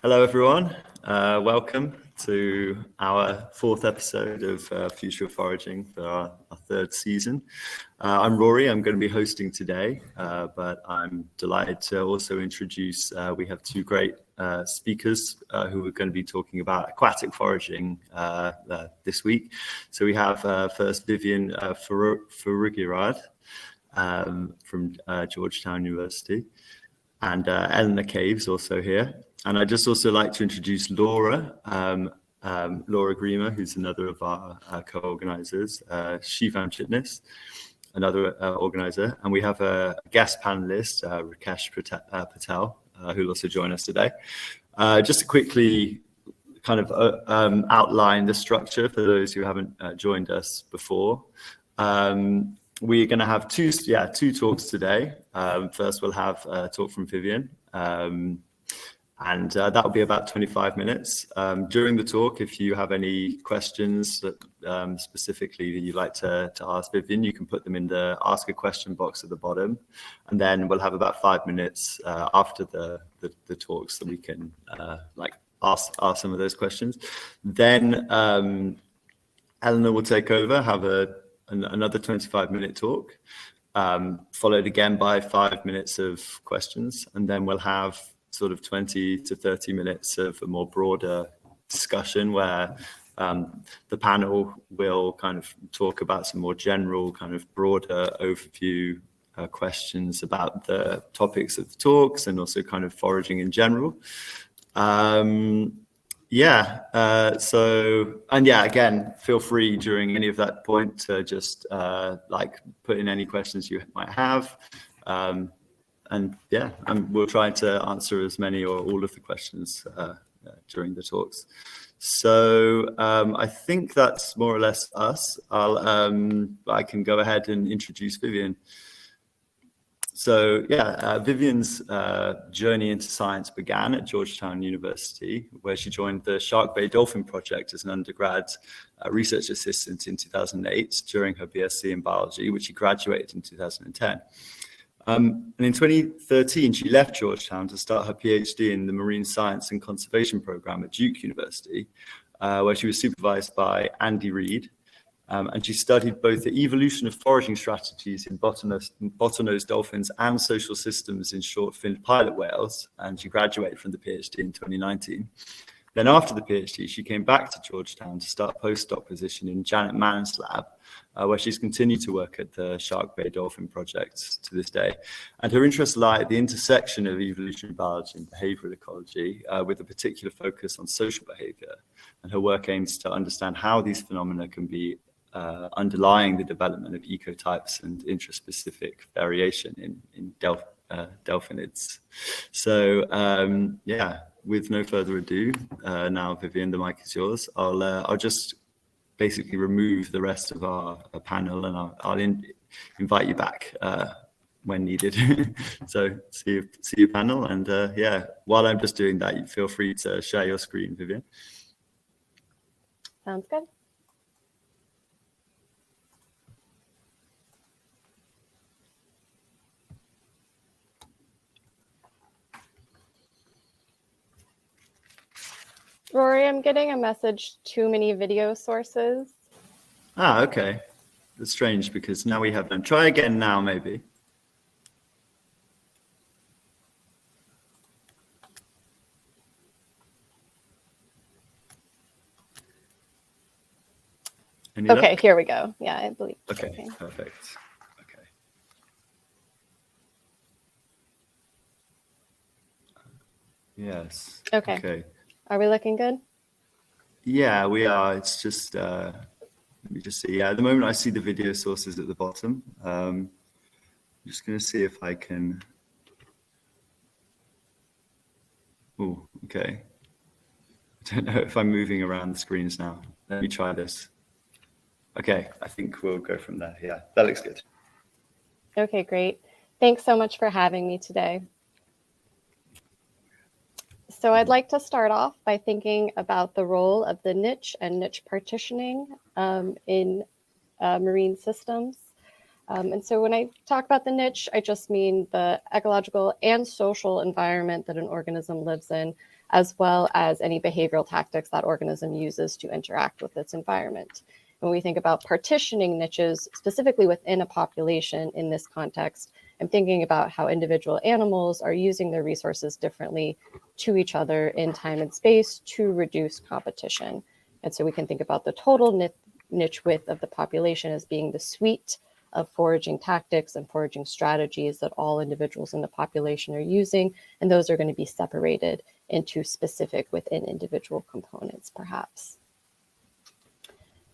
Hello, everyone. Welcome to our fourth episode of Future of Foraging for our third season. I'm Rory. I'm going to be hosting today, but I'm delighted to also introduce, we have two great speakers who are going to be talking about aquatic foraging this week. So we have first Vivienne Foroughirad from Georgetown University, and Eleanor Caves also here. And I'd just also like to introduce Laura Grima, who's another of our co-organizers, Shivam Chitnis, another organizer. And we have a guest panelist, Rakesh Patel, who'll also join us today. Just to quickly kind of outline the structure for those who haven't joined us before. We're going to have two talks today. First, we'll have a talk from Vivienne. And that will be about 25 minutes. During the talk, if you have any questions that specifically that you'd like to ask Vivienne, you can put them in the Ask a Question box at the bottom. And then we'll have about 5 minutes after the talks that we can ask some of those questions. Then Eleanor will take over, have another 25-minute talk, followed again by 5 minutes of questions. And then we'll have sort of 20 to 30 minutes of a more broader discussion where the panel will kind of talk about some more general kind of broader overview questions about the topics of the talks and also kind of foraging in general. Again, feel free during any of that point to just put in any questions you might have. We'll try to answer as many or all of the questions during the talks. So I think that's more or less us. I can go ahead and introduce Vivienne. So Vivienne's journey into science began at Georgetown University, where she joined the Shark Bay Dolphin Project as an undergrad research assistant in 2008 during her BSc in biology, which she graduated in 2010. And in 2013, she left Georgetown to start her PhD in the Marine Science and Conservation Program at Duke University, where she was supervised by Andy Reid. And she studied both the evolution of foraging strategies in bottlenose dolphins and social systems in short-finned pilot whales. And she graduated from the PhD in 2019. Then after the PhD, she came back to Georgetown to start a postdoc position in Janet Mann's lab, where she's continued to work at the Shark Bay Dolphin Project to this day. And her interests lie at the intersection of evolutionary biology and behavioral ecology, with a particular focus on social behavior. And her work aims to understand how these phenomena can be underlying the development of ecotypes and intraspecific variation in delphinids. So, with no further ado, now, Vivienne, the mic is yours. I'll just basically remove the rest of our panel, and I'll invite you back when needed. So see you panel, and while I'm just doing that, you feel free to share your screen, Vivienne. Sounds good. Rory, I'm getting a message, too many video sources. Okay. That's strange because now we have them. Try again now, maybe. Okay, here we go. Yeah, I believe. Okay, perfect. Okay. Yes. Okay. Are we looking good? Yeah, we are. It's just, let me just see. Yeah, at the moment I see the video sources at the bottom. I'm just going to see if I can. Oh, okay. I don't know if I'm moving around the screens now. Let me try this. Okay, I think we'll go from there. Yeah, that looks good. Okay, great. Thanks so much for having me today. So I'd like to start off by thinking about the role of the niche and niche partitioning in marine systems. And so when I talk about the niche, I just mean the ecological and social environment that an organism lives in, as well as any behavioral tactics that organism uses to interact with its environment. When we think about partitioning niches, specifically within a population in this context, I'm thinking about how individual animals are using their resources differently to each other in time and space to reduce competition. And so we can think about the total niche width of the population as being the suite of foraging tactics and foraging strategies that all individuals in the population are using, and those are going to be separated into specific within individual components, perhaps.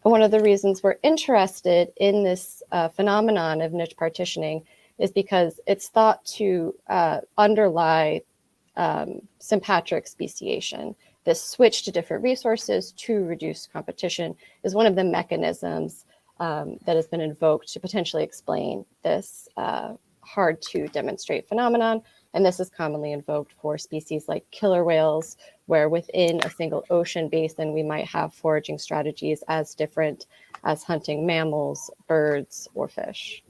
And one of the reasons we're interested in this phenomenon of niche partitioning is because it's thought to underlie sympatric speciation. This switch to different resources to reduce competition is one of the mechanisms that has been invoked to potentially explain this hard to demonstrate phenomenon. And this is commonly invoked for species like killer whales, where within a single ocean basin, we might have foraging strategies as different as hunting mammals, birds, or fish.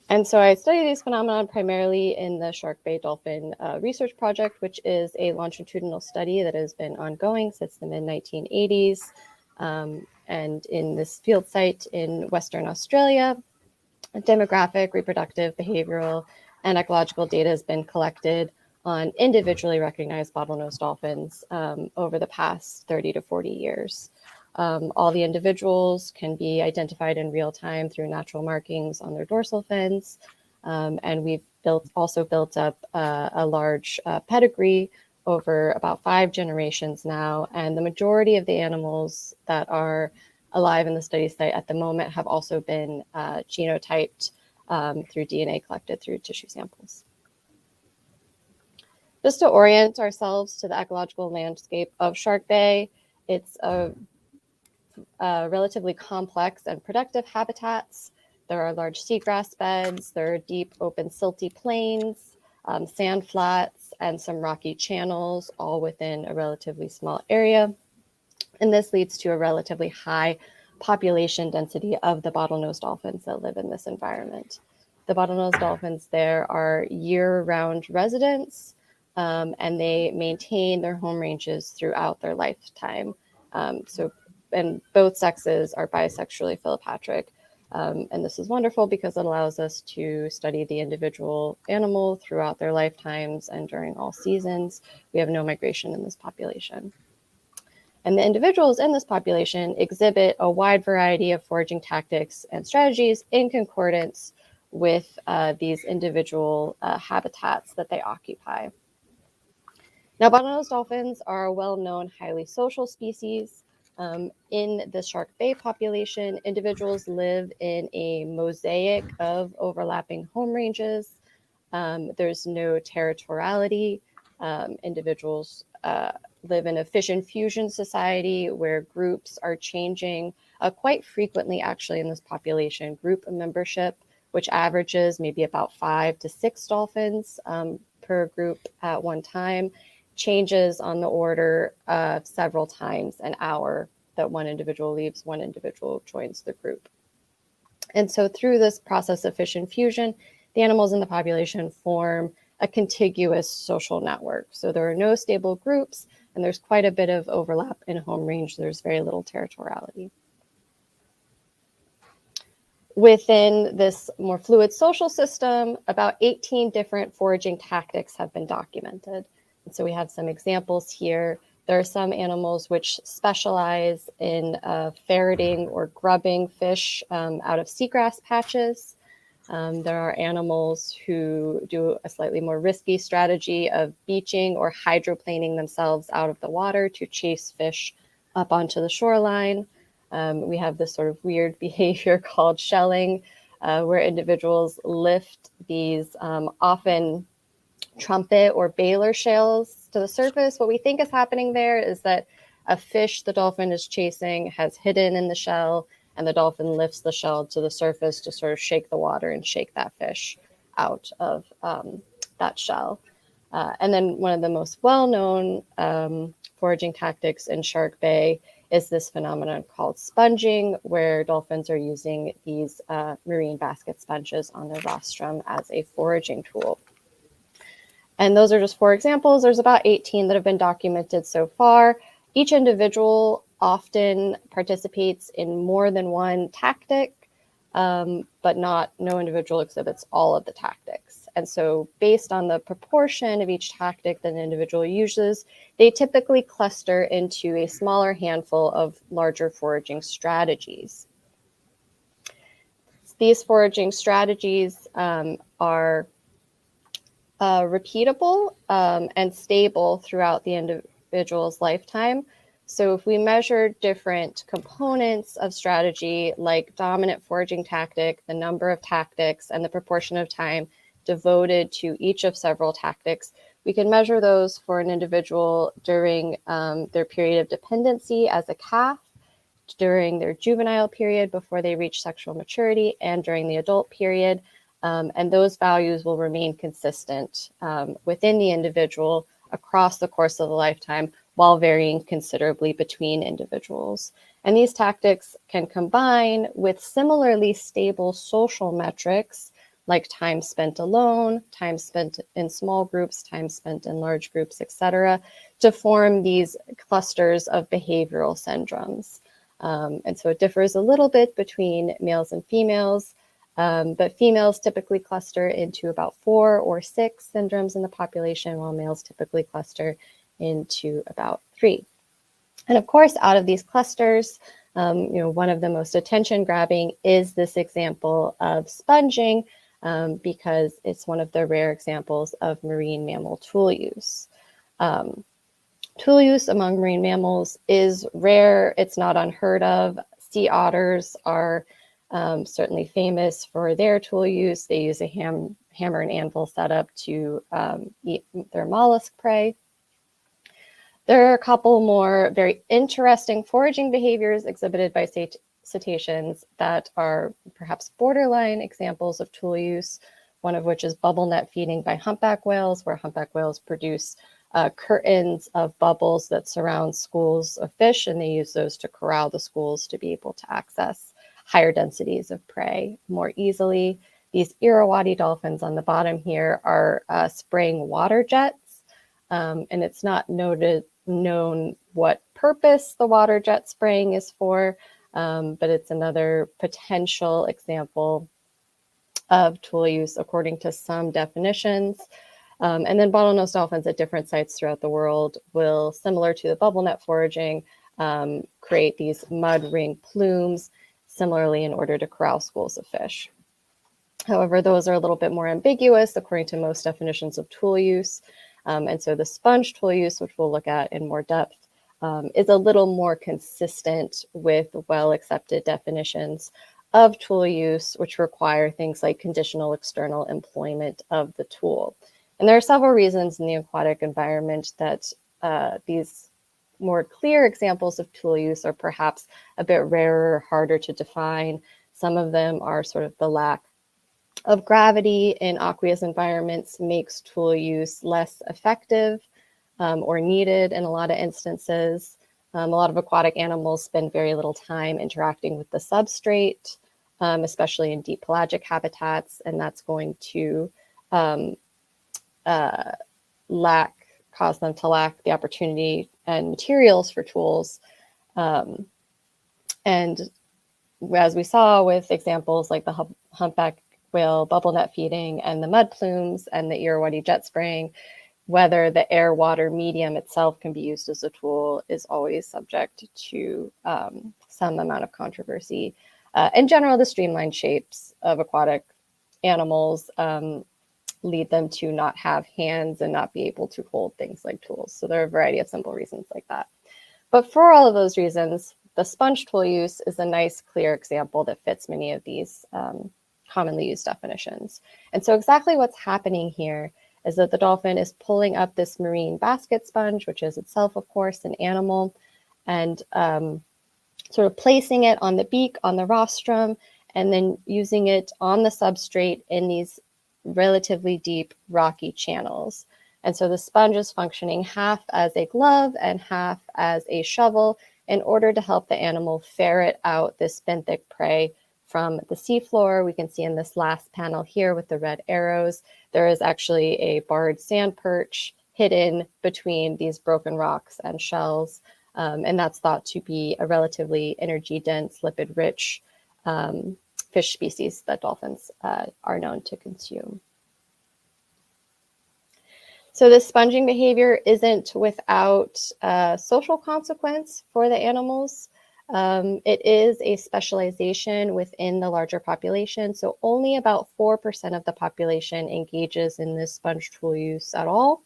And so I study these phenomena primarily in the Shark Bay Dolphin Research Project, which is a longitudinal study that has been ongoing since the mid-1980s. And in this field site in Western Australia, demographic, reproductive, behavioral, and ecological data has been collected on individually recognized bottlenose dolphins over the past 30 to 40 years. All the individuals can be identified in real time through natural markings on their dorsal fins. And we've also built up a large pedigree over about 5 generations now. And the majority of the animals that are alive in the study site at the moment have also been genotyped through DNA collected through tissue samples. Just to orient ourselves to the ecological landscape of Shark Bay, it's a relatively complex and productive habitats. There are large seagrass beds, there are deep open silty plains, sand flats, and some rocky channels, all within a relatively small area. And this leads to a relatively high population density of the bottlenose dolphins that live in this environment. The bottlenose dolphins there are year-round residents, and they maintain their home ranges throughout their lifetime. And both sexes are bisexually philopatric. And this is wonderful because it allows us to study the individual animal throughout their lifetimes and during all seasons. We have no migration in this population. And the individuals in this population exhibit a wide variety of foraging tactics and strategies in concordance with these individual habitats that they occupy. Now, bottlenose dolphins are a well-known, highly social species. In the Shark Bay population, individuals live in a mosaic of overlapping home ranges. There's no territoriality. Individuals live in a fission fusion society where groups are changing quite frequently, actually, in this population. Group membership, which averages maybe about 5 to 6 dolphins per group at one time, changes on the order of several times an hour that one individual leaves, one individual joins the group. And so through this process of fission fusion, the animals in the population form a contiguous social network. So there are no stable groups, and there's quite a bit of overlap in home range. There's very little territoriality. Within this more fluid social system, about 18 different foraging tactics have been documented. And so we have some examples here. There are some animals which specialize in ferreting or grubbing fish out of seagrass patches. There are animals who do a slightly more risky strategy of beaching or hydroplaning themselves out of the water to chase fish up onto the shoreline. We have this sort of weird behavior called shelling, where individuals lift these often trumpet or baler shells to the surface. What we think is happening there is that a fish the dolphin is chasing has hidden in the shell, and the dolphin lifts the shell to the surface to sort of shake the water and shake that fish out of that shell. And then one of the most well-known foraging tactics in Shark Bay is this phenomenon called sponging, where dolphins are using these marine basket sponges on their rostrum as a foraging tool. And those are just 4 examples. There's about 18 that have been documented so far. Each individual often participates in more than one tactic, but no individual exhibits all of the tactics. And so based on the proportion of each tactic that an individual uses, they typically cluster into a smaller handful of larger foraging strategies. These foraging strategies are repeatable and stable throughout the individual's lifetime. So if we measure different components of strategy, like dominant foraging tactic, the number of tactics, and the proportion of time devoted to each of several tactics, we can measure those for an individual during their period of dependency as a calf, during their juvenile period before they reach sexual maturity, and during the adult period. And those values will remain consistent within the individual across the course of the lifetime, while varying considerably between individuals. And these tactics can combine with similarly stable social metrics like time spent alone, time spent in small groups, time spent in large groups, etc., to form these clusters of behavioral syndromes. And so it differs a little bit between males and females, but females typically cluster into about 4 or 6 syndromes in the population, while males typically cluster into about 3. And of course, out of these clusters, one of the most attention-grabbing is this example of sponging, because it's one of the rare examples of marine mammal tool use. Tool use among marine mammals is rare. It's not unheard of. Sea otters are certainly famous for their tool use. They use a hammer and anvil setup to eat their mollusk prey. There are a couple more very interesting foraging behaviors exhibited by cetaceans that are perhaps borderline examples of tool use, one of which is bubble net feeding by humpback whales, where humpback whales produce curtains of bubbles that surround schools of fish, and they use those to corral the schools to be able to access higher densities of prey more easily. These Irrawaddy dolphins on the bottom here are spraying water jets, and it's not known what purpose the water jet spraying is for, but it's another potential example of tool use according to some definitions. And then bottlenose dolphins at different sites throughout the world will, similar to the bubble net foraging, create these mud ring plumes, similarly in order to corral schools of fish. However, those are a little bit more ambiguous according to most definitions of tool use. And so the sponge tool use, which we'll look at in more depth, is a little more consistent with well-accepted definitions of tool use, which require things like conditional external employment of the tool. And there are several reasons in the aquatic environment that these more clear examples of tool use are perhaps a bit rarer, harder to define. Some of them are sort of the lack of gravity in aqueous environments makes tool use less effective or needed in a lot of instances. A lot of aquatic animals spend very little time interacting with the substrate, especially in deep pelagic habitats, and that's going to cause them to lack the opportunity and materials for tools. And as we saw with examples like the humpback whale bubble net feeding and the mud plumes and the Irrawaddy jet spraying, whether the air-water medium itself can be used as a tool is always subject to some amount of controversy. In general, the streamlined shapes of aquatic animals lead them to not have hands and not be able to hold things like tools. So there are a variety of simple reasons like that. But for all of those reasons, the sponge tool use is a nice, clear example that fits many of these commonly used definitions. And so exactly what's happening here is that the dolphin is pulling up this marine basket sponge, which is itself, of course, an animal, and sort of placing it on the beak, on the rostrum, and then using it on the substrate in these relatively deep rocky channels. And so the sponge is functioning half as a glove and half as a shovel in order to help the animal ferret out this benthic prey from the seafloor. We can see in this last panel here with the red arrows, there is actually a barred sand perch hidden between these broken rocks and shells. And that's thought to be a relatively energy-dense, lipid-rich fish species that dolphins are known to consume. So this sponging behavior isn't without social consequence for the animals. It is a specialization within the larger population. So only about 4% of the population engages in this sponge tool use at all.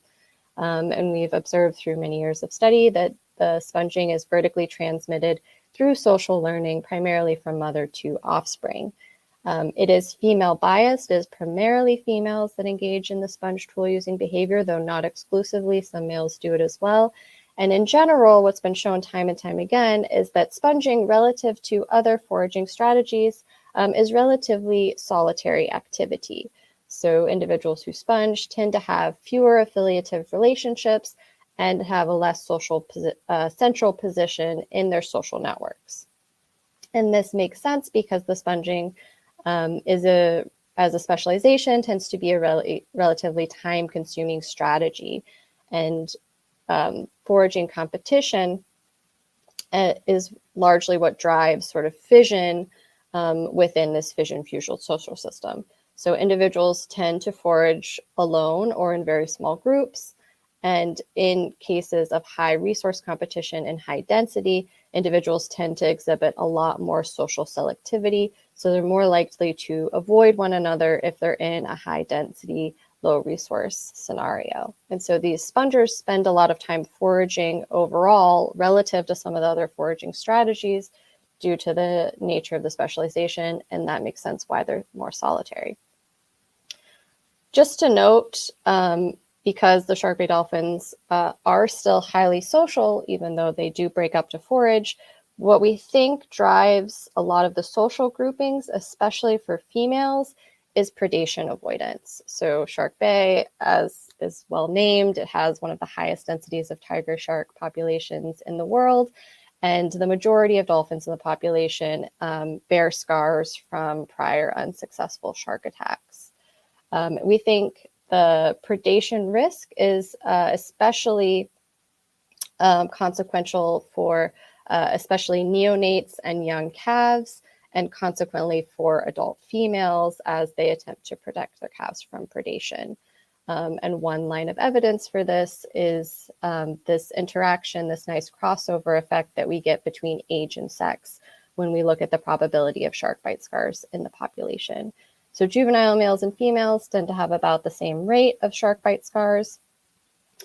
And we've observed through many years of study that the sponging is vertically transmitted through social learning, primarily from mother to offspring. It is female biased. It is primarily females that engage in the sponge tool using behavior, though not exclusively. Some males do it as well. And in general, what's been shown time and time again is that sponging relative to other foraging strategies is relatively solitary activity. So individuals who sponge tend to have fewer affiliative relationships and have a less social central position in their social networks. And this makes sense because the sponging as a specialization tends to be a relatively time-consuming strategy. And foraging competition is largely what drives sort of fission within this fission-fusion social system. So individuals tend to forage alone or in very small groups. And in cases of high resource competition and high density, individuals tend to exhibit a lot more social selectivity. So they're more likely to avoid one another if they're in a high density, low resource scenario. And so these spongers spend a lot of time foraging overall relative to some of the other foraging strategies due to the nature of the specialization. And that makes sense why they're more solitary. Just to note, because the sharkbait dolphins are still highly social, even though they do break up to forage, what we think drives a lot of the social groupings, especially for females, is predation avoidance. So Shark Bay, as is well named, it has one of the highest densities of tiger shark populations in the world. And the majority of dolphins in the population bear scars from prior unsuccessful shark attacks. We think the predation risk is especially consequential for especially neonates and young calves, and consequently for adult females as they attempt to protect their calves from predation. And one line of evidence for this is this interaction, this nice crossover effect that we get between age and sex when we look at the probability of shark bite scars in the population. So juvenile males and females tend to have about the same rate of shark bite scars,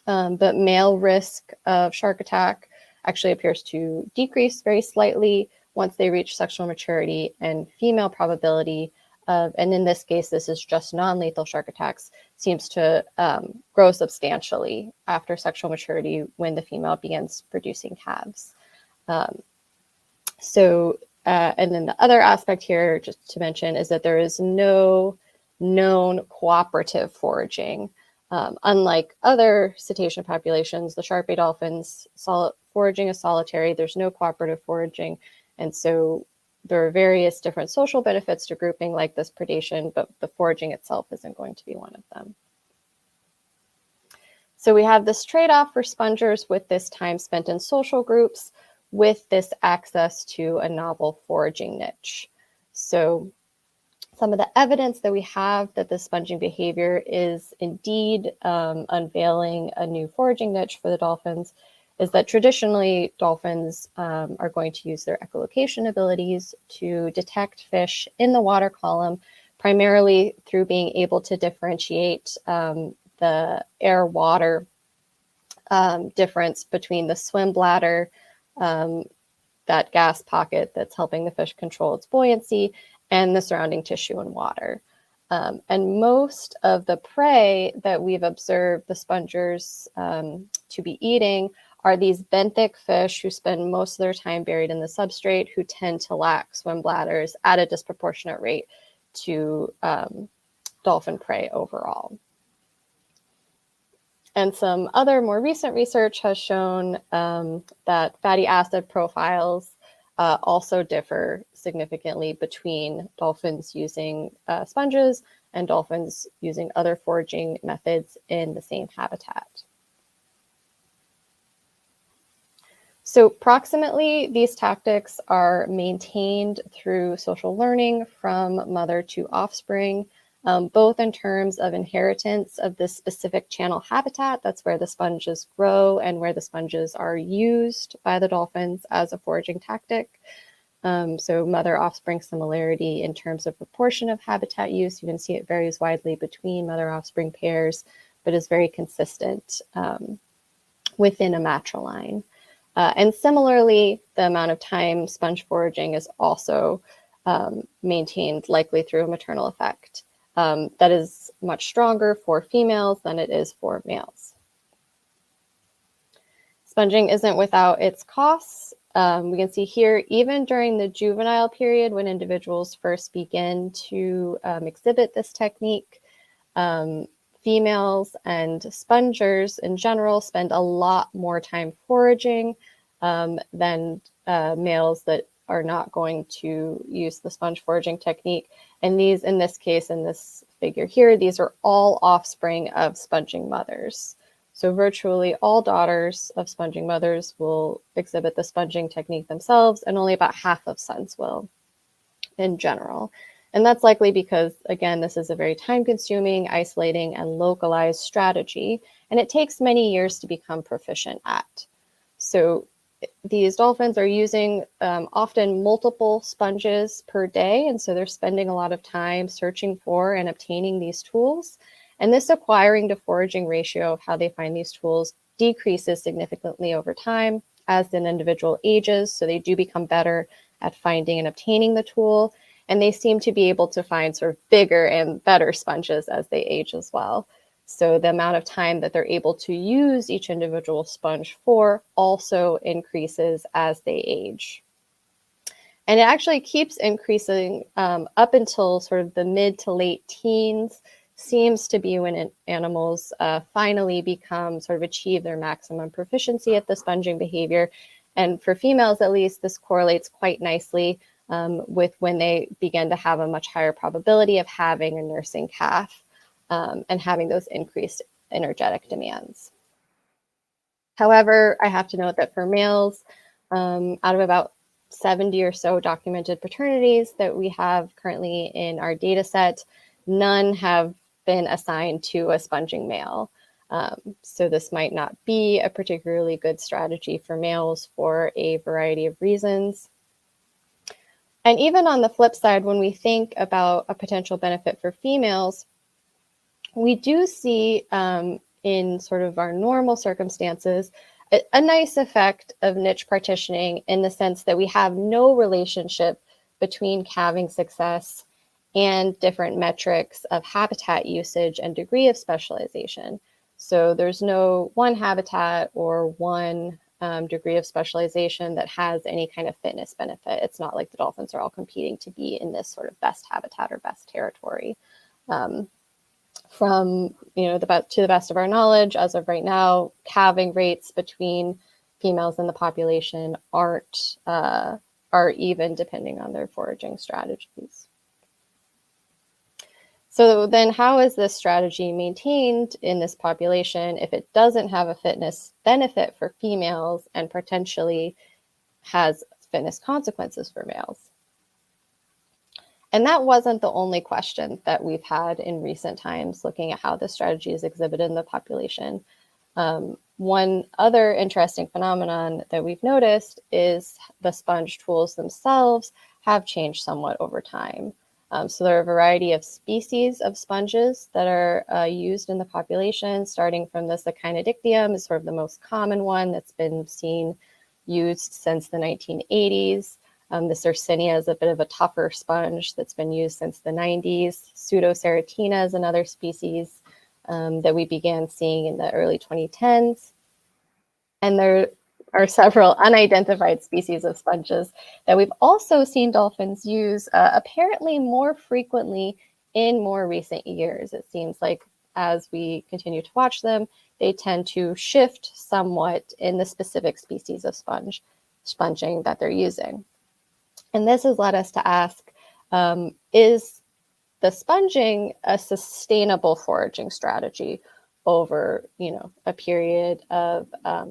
but male risk of shark attack actually appears to decrease very slightly once they reach sexual maturity, and female probability of, and in this case, this is just non-lethal shark attacks, seems to grow substantially after sexual maturity when the female begins producing calves. And then the other aspect here, just to mention, is that there is no known cooperative foraging. Unlike other cetacean populations, the sharkbait dolphins, foraging is solitary. There's no cooperative foraging. And so there are various different social benefits to grouping like this predation, but the foraging itself isn't going to be one of them. So we have this trade-off for spongers with this time spent in social groups, with this access to a novel foraging niche. So some of the evidence that we have that the sponging behavior is indeed unveiling a new foraging niche for the dolphins is that traditionally dolphins are going to use their echolocation abilities to detect fish in the water column, primarily through being able to differentiate the air-water difference between the swim bladder, that gas pocket that's helping the fish control its buoyancy, and the surrounding tissue and water. And most of the prey that we've observed the spongers to be eating are these benthic fish who spend most of their time buried in the substrate, who tend to lack swim bladders at a disproportionate rate to dolphin prey overall. And some other more recent research has shown that fatty acid profiles also differ significantly between dolphins using sponges and dolphins using other foraging methods in the same habitat. So proximately, these tactics are maintained through social learning from mother to offspring, both in terms of inheritance of this specific channel habitat, that's where the sponges grow and where the sponges are used by the dolphins as a foraging tactic. So mother-offspring similarity in terms of proportion of habitat use, you can see it varies widely between mother-offspring pairs, but is very consistent within a matriline. And similarly, the amount of time sponge foraging is also maintained, likely through a maternal effect. That is much stronger for females than it is for males. Sponging isn't without its costs. We can see here, even during the juvenile period, when individuals first begin to exhibit this technique, females and spongers in general spend a lot more time foraging than males that are not going to use the sponge foraging technique. And these, in this case, in this figure here, these are all offspring of sponging mothers. So virtually all daughters of sponging mothers will exhibit the sponging technique themselves, and only about half of sons will in general. And that's likely because, again, this is a very time-consuming, isolating, and localized strategy, and it takes many years to become proficient at. So these dolphins are using often multiple sponges per day, and so they're spending a lot of time searching for and obtaining these tools. And this acquiring to foraging ratio of how they find these tools decreases significantly over time as an individual ages, so they do become better at finding and obtaining the tool, and they seem to be able to find sort of bigger and better sponges as they age as well. So the amount of time that they're able to use each individual sponge for also increases as they age. And it actually keeps increasing up until sort of the mid to late teens, seems to be when animals finally become sort of achieve their maximum proficiency at the sponging behavior. And for females, at least, this correlates quite nicely with when they begin to have a much higher probability of having a nursing calf and having those increased energetic demands. However, I have to note that for males, out of about 70 or so documented paternities that we have currently in our data set, none have been assigned to a sponging male. So this might not be a particularly good strategy for males for a variety of reasons. And even on the flip side, when we think about a potential benefit for females, we do see in sort of our normal circumstances, a nice effect of niche partitioning in the sense that we have no relationship between calving success and different metrics of habitat usage and degree of specialization. So there's no one habitat or one degree of specialization that has any kind of fitness benefit. It's not like the dolphins are all competing to be in this sort of best habitat or best territory. From to the best of our knowledge, as of right now, calving rates between females in the population are even, depending on their foraging strategies. So then how is this strategy maintained in this population if it doesn't have a fitness benefit for females and potentially has fitness consequences for males? And that wasn't the only question that we've had in recent times looking at how this strategy is exhibited in the population. One other interesting phenomenon that we've noticed is the sponge tools themselves have changed somewhat over time. So there are a variety of species of sponges that are used in the population, starting from the Echinodictyum is sort of the most common one that's been used since the 1980s. The Cercinia is a bit of a tougher sponge that's been used since the 90s. Pseudoceratina is another species that we began seeing in the early 2010s. And there are several unidentified species of sponges that we've also seen dolphins use apparently more frequently in more recent years. It seems like as we continue to watch them, they tend to shift somewhat in the specific species of sponging that they're using. And this has led us to ask, is the sponging a sustainable foraging strategy over, a period of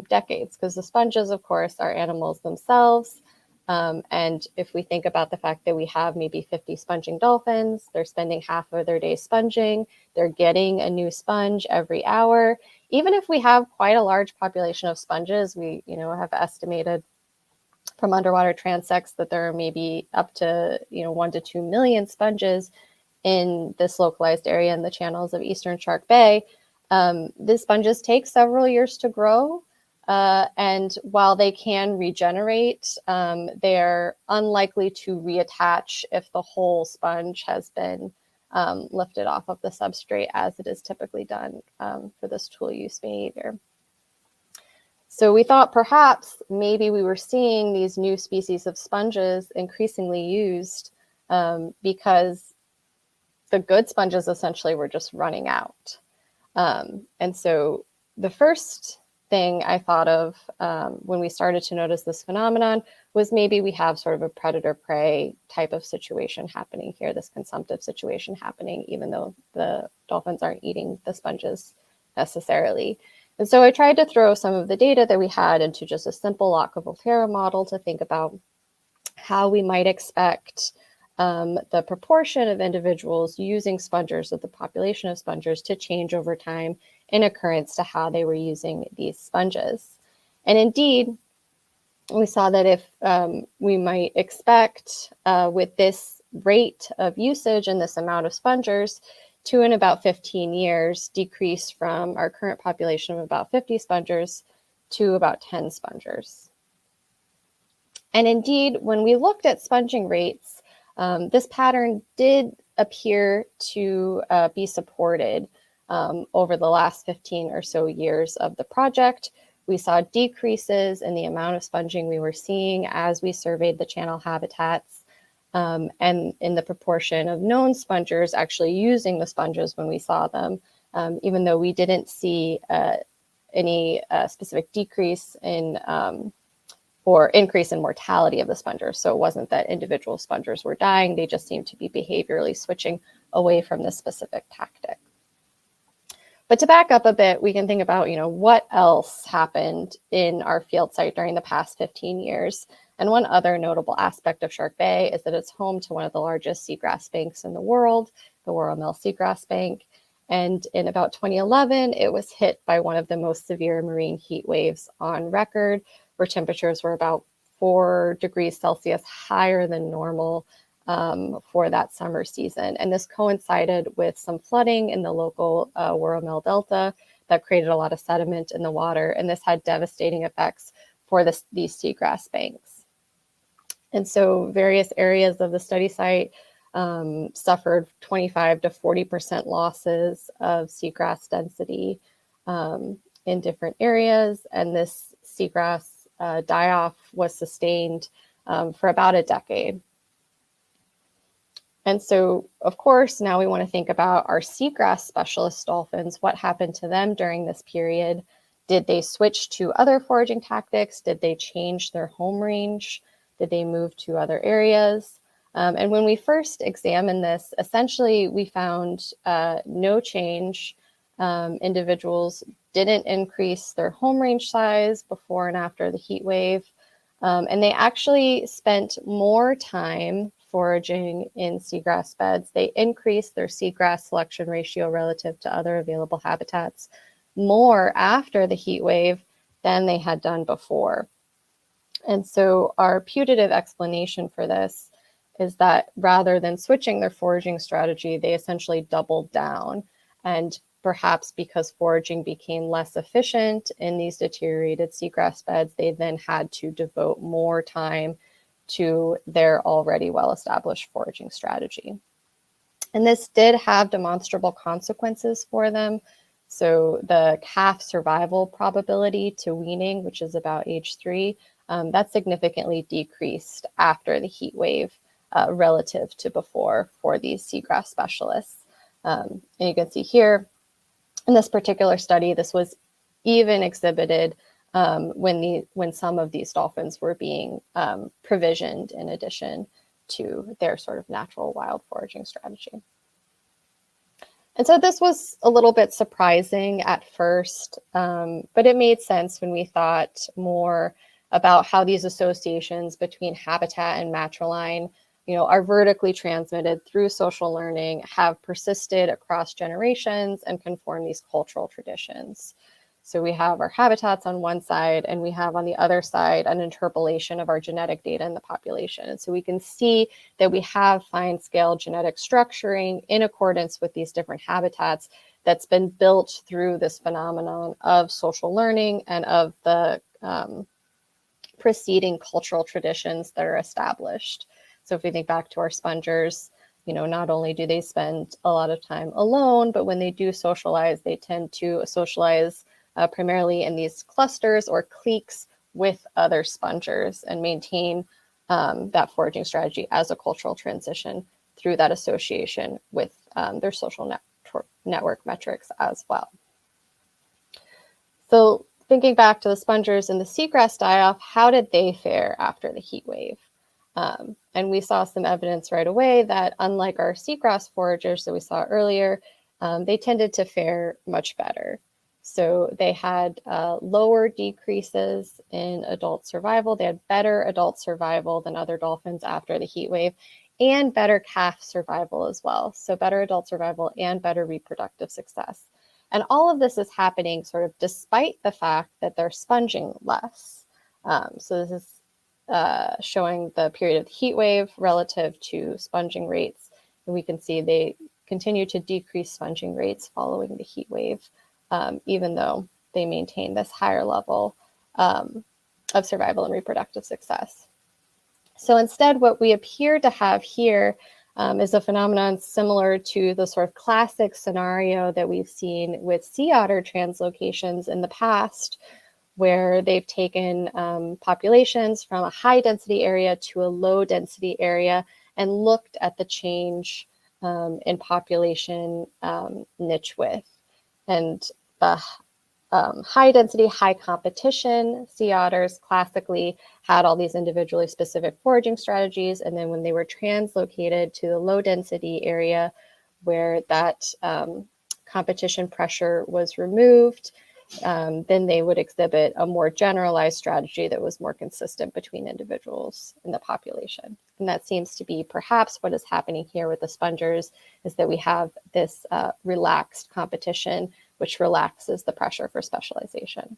decades? Because the sponges, of course, are animals themselves. And if we think about the fact that we have maybe 50 sponging dolphins, they're spending half of their day sponging, they're getting a new sponge every hour. Even if we have quite a large population of sponges, we, have estimated from underwater transects that there are maybe up to, 1 to 2 million sponges in this localized area in the channels of Eastern Shark Bay. The sponges take several years to grow. And while they can regenerate, they're unlikely to reattach if the whole sponge has been lifted off of the substrate, as it is typically done for this tool use behavior. So we thought perhaps maybe we were seeing these new species of sponges increasingly used because the good sponges essentially were just running out. And so the first thing I thought of when we started to notice this phenomenon was maybe we have sort of a predator-prey type of situation happening here, this consumptive situation happening, even though the dolphins aren't eating the sponges necessarily. And so I tried to throw some of the data that we had into just a simple Lacca-Volterra model to think about how we might expect the proportion of individuals using spongers, of the population of spongers, to change over time in occurrence to how they were using these sponges. And indeed, we saw that if we might expect with this rate of usage and this amount of spongers to, in about 15 years, decrease from our current population of about 50 spongers to about 10 spongers. And indeed, when we looked at sponging rates, this pattern did appear to be supported over the last 15 or so years of the project. We saw decreases in the amount of sponging we were seeing as we surveyed the channel habitats, and in the proportion of known spongers actually using the sponges when we saw them, even though we didn't see any specific decrease in or increase in mortality of the spongers. So it wasn't that individual spongers were dying, they just seemed to be behaviorally switching away from this specific tactic. But to back up a bit, we can think about, what else happened in our field site during the past 15 years. And one other notable aspect of Shark Bay is that it's home to one of the largest seagrass banks in the world, the Worrell Seagrass Bank. And in about 2011, it was hit by one of the most severe marine heat waves on record, where temperatures were about 4 degrees Celsius higher than normal for that summer season. And this coincided with some flooding in the local Worrell Delta that created a lot of sediment in the water. And this had devastating effects for these seagrass banks. And so various areas of the study site suffered 25 to 40% losses of seagrass density in different areas. And this seagrass die-off was sustained for about a decade. And so, of course, now we want to think about our seagrass specialist dolphins. What happened to them during this period? Did they switch to other foraging tactics? Did they change their home range? Did they move to other areas? And when we first examined this, essentially we found no change. Individuals didn't increase their home range size before and after the heat wave. And they actually spent more time foraging in seagrass beds. They increased their seagrass selection ratio relative to other available habitats more after the heat wave than they had done before. And so our putative explanation for this is that rather than switching their foraging strategy, they essentially doubled down. And perhaps because foraging became less efficient in these deteriorated seagrass beds, they then had to devote more time to their already well-established foraging strategy. And this did have demonstrable consequences for them. So the calf survival probability to weaning, which is about age 3, that significantly decreased after the heat wave relative to before for these seagrass specialists. And you can see here in this particular study, this was even exhibited when some of these dolphins were being provisioned in addition to their sort of natural wild foraging strategy. And so this was a little bit surprising at first, but it made sense when we thought more about how these associations between habitat and matriline, are vertically transmitted through social learning, have persisted across generations, and can form these cultural traditions. So we have our habitats on one side, and we have on the other side an interpolation of our genetic data in the population. And so we can see that we have fine-scale genetic structuring in accordance with these different habitats that's been built through this phenomenon of social learning and of the preceding cultural traditions that are established. So if we think back to our spongers, not only do they spend a lot of time alone, but when they do socialize, they tend to socialize primarily in these clusters or cliques with other spongers and maintain that foraging strategy as a cultural transition through that association with their social network metrics as well. So thinking back to the spongers and the seagrass die-off, how did they fare after the heat wave? And we saw some evidence right away that unlike our seagrass foragers that we saw earlier, they tended to fare much better. So they had lower decreases in adult survival. They had better adult survival than other dolphins after the heat wave, and better calf survival as well. So better adult survival and better reproductive success. And all of this is happening sort of despite the fact that they're sponging less. So this is showing the period of the heat wave relative to sponging rates. And we can see they continue to decrease sponging rates following the heat wave, even though they maintain this higher level of survival and reproductive success. So instead, what we appear to have here is a phenomenon similar to the sort of classic scenario that we've seen with sea otter translocations in the past, where they've taken populations from a high density area to a low density area and looked at the change in population niche width. And the high density, high competition sea otters classically had all these individually specific foraging strategies. And then when they were translocated to the low density area where that competition pressure was removed, then they would exhibit a more generalized strategy that was more consistent between individuals in the population. And that seems to be perhaps what is happening here with the spongers, is that we have this relaxed competition, which relaxes the pressure for specialization.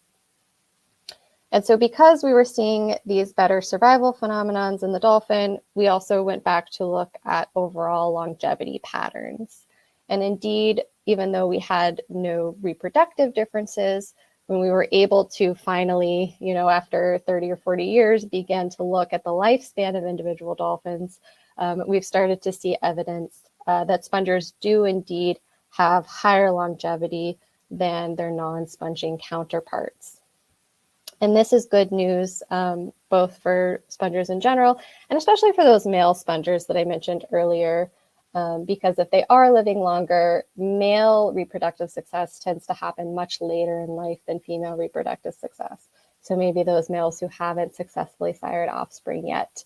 And so because we were seeing these better survival phenomenons in the dolphin, we also went back to look at overall longevity patterns. And indeed, even though we had no reproductive differences, when we were able to finally, after 30 or 40 years, begin to look at the lifespan of individual dolphins, we've started to see evidence that spongers do indeed have higher longevity than their non-sponging counterparts. And this is good news, both for spongers in general, and especially for those male spongers that I mentioned earlier, because if they are living longer, male reproductive success tends to happen much later in life than female reproductive success. So maybe those males who haven't successfully sired offspring yet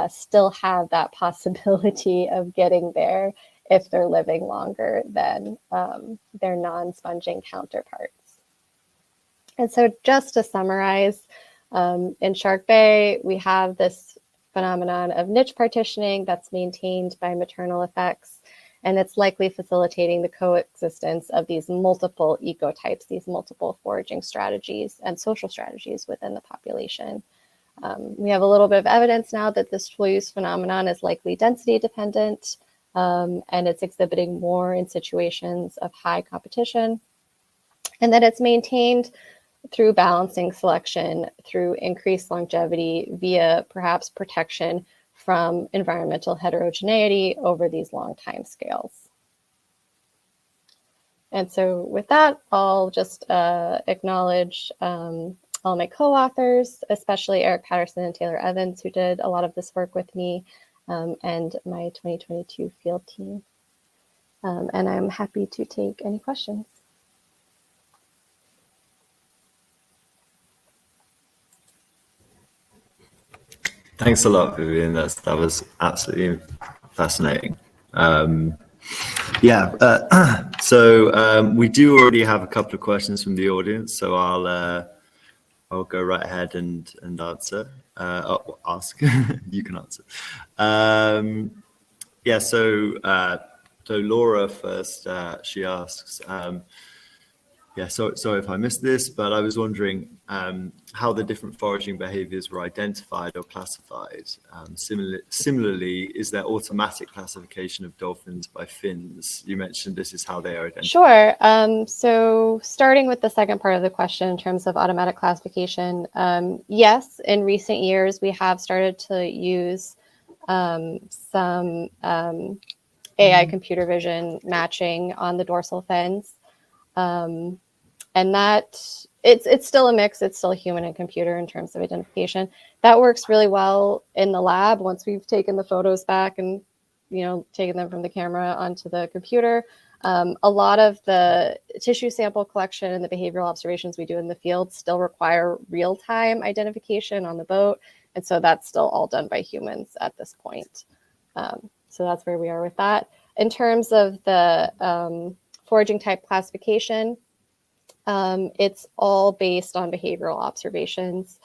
still have that possibility of getting there if they're living longer than their non-sponging counterparts. And so just to summarize, in Shark Bay, we have this phenomenon of niche partitioning that's maintained by maternal effects, and it's likely facilitating the coexistence of these multiple ecotypes, these multiple foraging strategies and social strategies within the population. We have a little bit of evidence now that this tool use phenomenon is likely density dependent, and it's exhibiting more in situations of high competition, and that it's maintained through balancing selection, through increased longevity via perhaps protection from environmental heterogeneity over these long time scales. And so with that, I'll just acknowledge all my co-authors, especially Eric Patterson and Taylor Evans, who did a lot of this work with me, and my 2022 field team. And I'm happy to take any questions. Thanks a lot, Vivienne. That was absolutely fascinating. We do already have a couple of questions from the audience, so I'll go right ahead and answer. Ask. You can answer. So Laura first. She asks. Sorry if I missed this, but I was wondering how the different foraging behaviors were identified or classified. Similarly, is there automatic classification of dolphins by fins? You mentioned this is how they are identified. Sure. So starting with the second part of the question in terms of automatic classification, yes, in recent years, we have started to use some AI computer vision matching on the dorsal fins. And that it's still a mix. It's still human and computer in terms of identification. That works really well in the lab once we've taken the photos back and, taken them from the camera onto the computer. A lot of the tissue sample collection and the behavioral observations we do in the field still require real-time identification on the boat. And so that's still all done by humans at this point. So that's where we are with that. In terms of the foraging type classification, it's all based on behavioral observations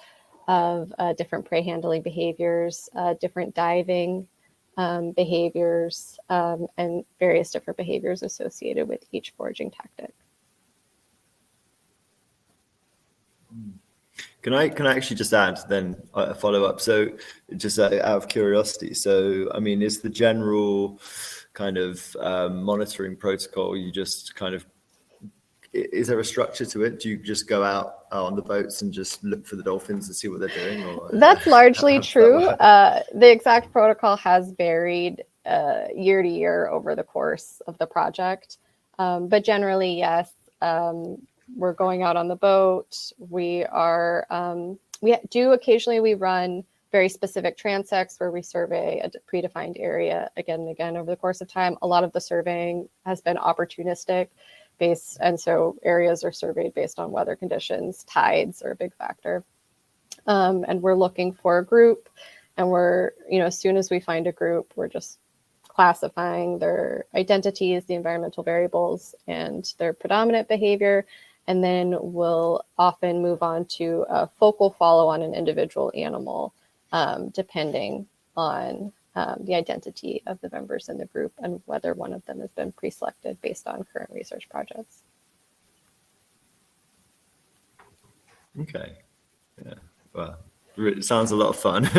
of different prey handling behaviors, different diving behaviors, and various different behaviors associated with each foraging tactic. Can I actually just add then a follow up? So just out of curiosity, so I mean, is the general kind of monitoring protocol, you just kind of, is there a structure to it? Do you just go out on the boats and just look for the dolphins and see what they're doing? Or, that's largely true. The exact protocol has varied year to year over the course of the project. But generally, yes, we're going out on the boat. We do occasionally, we run very specific transects where we survey a predefined area again and again over the course of time. A lot of the surveying has been opportunistic based, and so areas are surveyed based on weather conditions. Tides are a big factor. And we're looking for a group, and we're, as soon as we find a group, we're just classifying their identities, the environmental variables, and their predominant behavior. And then we'll often move on to a focal follow on an individual animal, depending on the identity of the members in the group and whether one of them has been pre-selected based on current research projects. Okay. Yeah. Well, it sounds a lot of fun.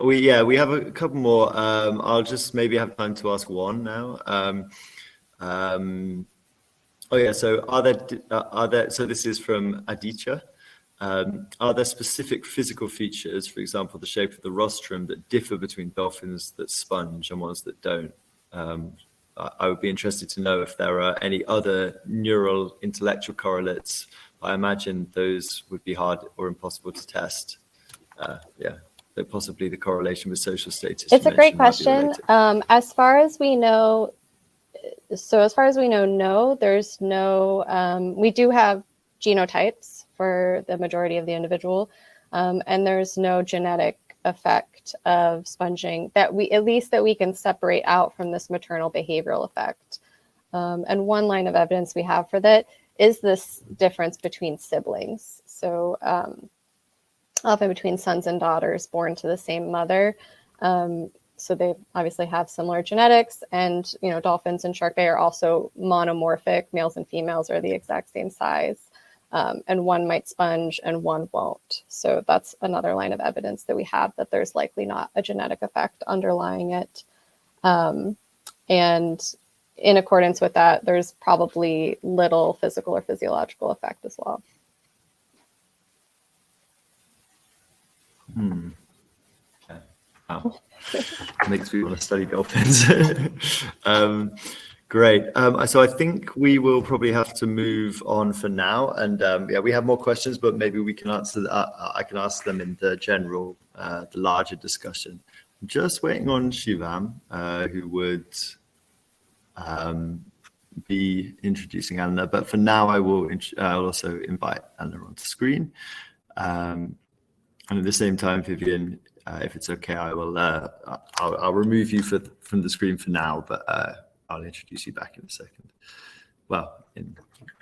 We have a couple more. I'll just maybe have time to ask one now. So this is from Aditya. Are there specific physical features, for example, the shape of the rostrum, that differ between dolphins that sponge and ones that don't? I would be interested to know if there are any other neural intellectual correlates. I imagine those would be hard or impossible to test. But possibly the correlation with social status. It's a great question. As far as we know, no, there's no, we do have genotypes for the majority of the individual, and there's no genetic effect of sponging that we can separate out from this maternal behavioral effect. And one line of evidence we have for that is this difference between siblings. So often between sons and daughters born to the same mother. So they obviously have similar genetics, and dolphins in Shark Bay are also monomorphic. Males and females are the exact same size, and one might sponge and one won't. So that's another line of evidence that we have that there's likely not a genetic effect underlying it. And in accordance with that, there's probably little physical or physiological effect as well. Okay. Wow. Makes me want to study dolphins. Great. So I think we will probably have to move on for now. And we have more questions, but maybe we can answer. I can ask them in the general, the larger discussion. I'm just waiting on Shivam, who would be introducing Eleanor. But for now, I will I'll also invite Eleanor onto screen. And at the same time, Vivienne, if it's okay, I'll remove you from the screen for now, but I'll introduce you back in a second. Well,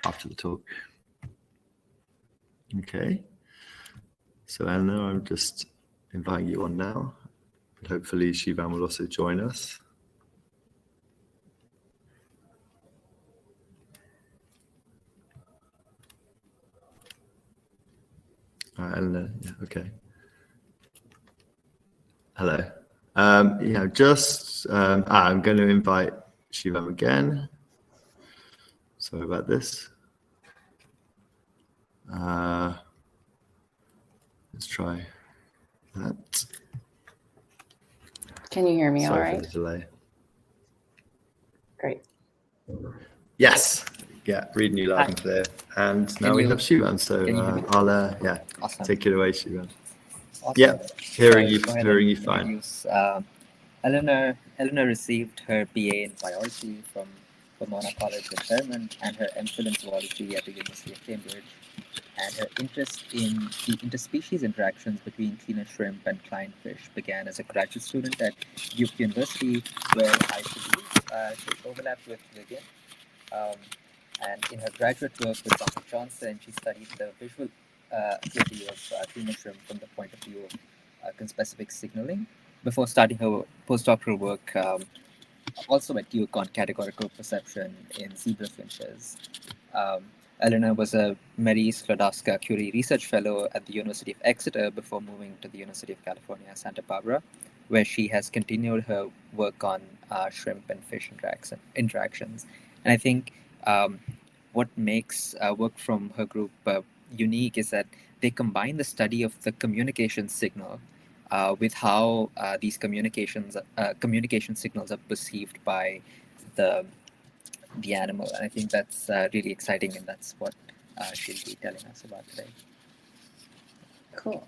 after the talk. Okay. So Eleanor, I'm just inviting you on now. Hopefully Shivan will also join us. All right, Eleanor, yeah, okay. Hello. I'm going to invite Shivam again. Sorry about this. Let's try that. Can you hear me all right? Sorry for the delay. Great. Yes. Yeah, reading you loud and clear. And now we have Shivam, so I'll take it away, Shivam. Awesome. Yeah, hearing you fine. Eleanor received her BA in biology from Pomona College in Sherman and her MPhil in zoology at the University of Cambridge. And her interest in the interspecies interactions between cleaner shrimp and client fish began as a graduate student at Duke University, where she overlapped with Vivienne. And in her graduate work with Dr. Johnson, she studied the visual ability of cleaner shrimp from the point of view of conspecific signaling before starting her postdoctoral work also at Duke on categorical perception in zebra finches. Eleanor was a Mary Sklodowska-Curie Research Fellow at the University of Exeter before moving to the University of California, Santa Barbara, where she has continued her work on shrimp and fish interactions. And I think what makes work from her group unique is that they combine the study of the communication signal with how these communication signals are perceived by the animal. And I think that's really exciting, and that's what she'll be telling us about today. Cool.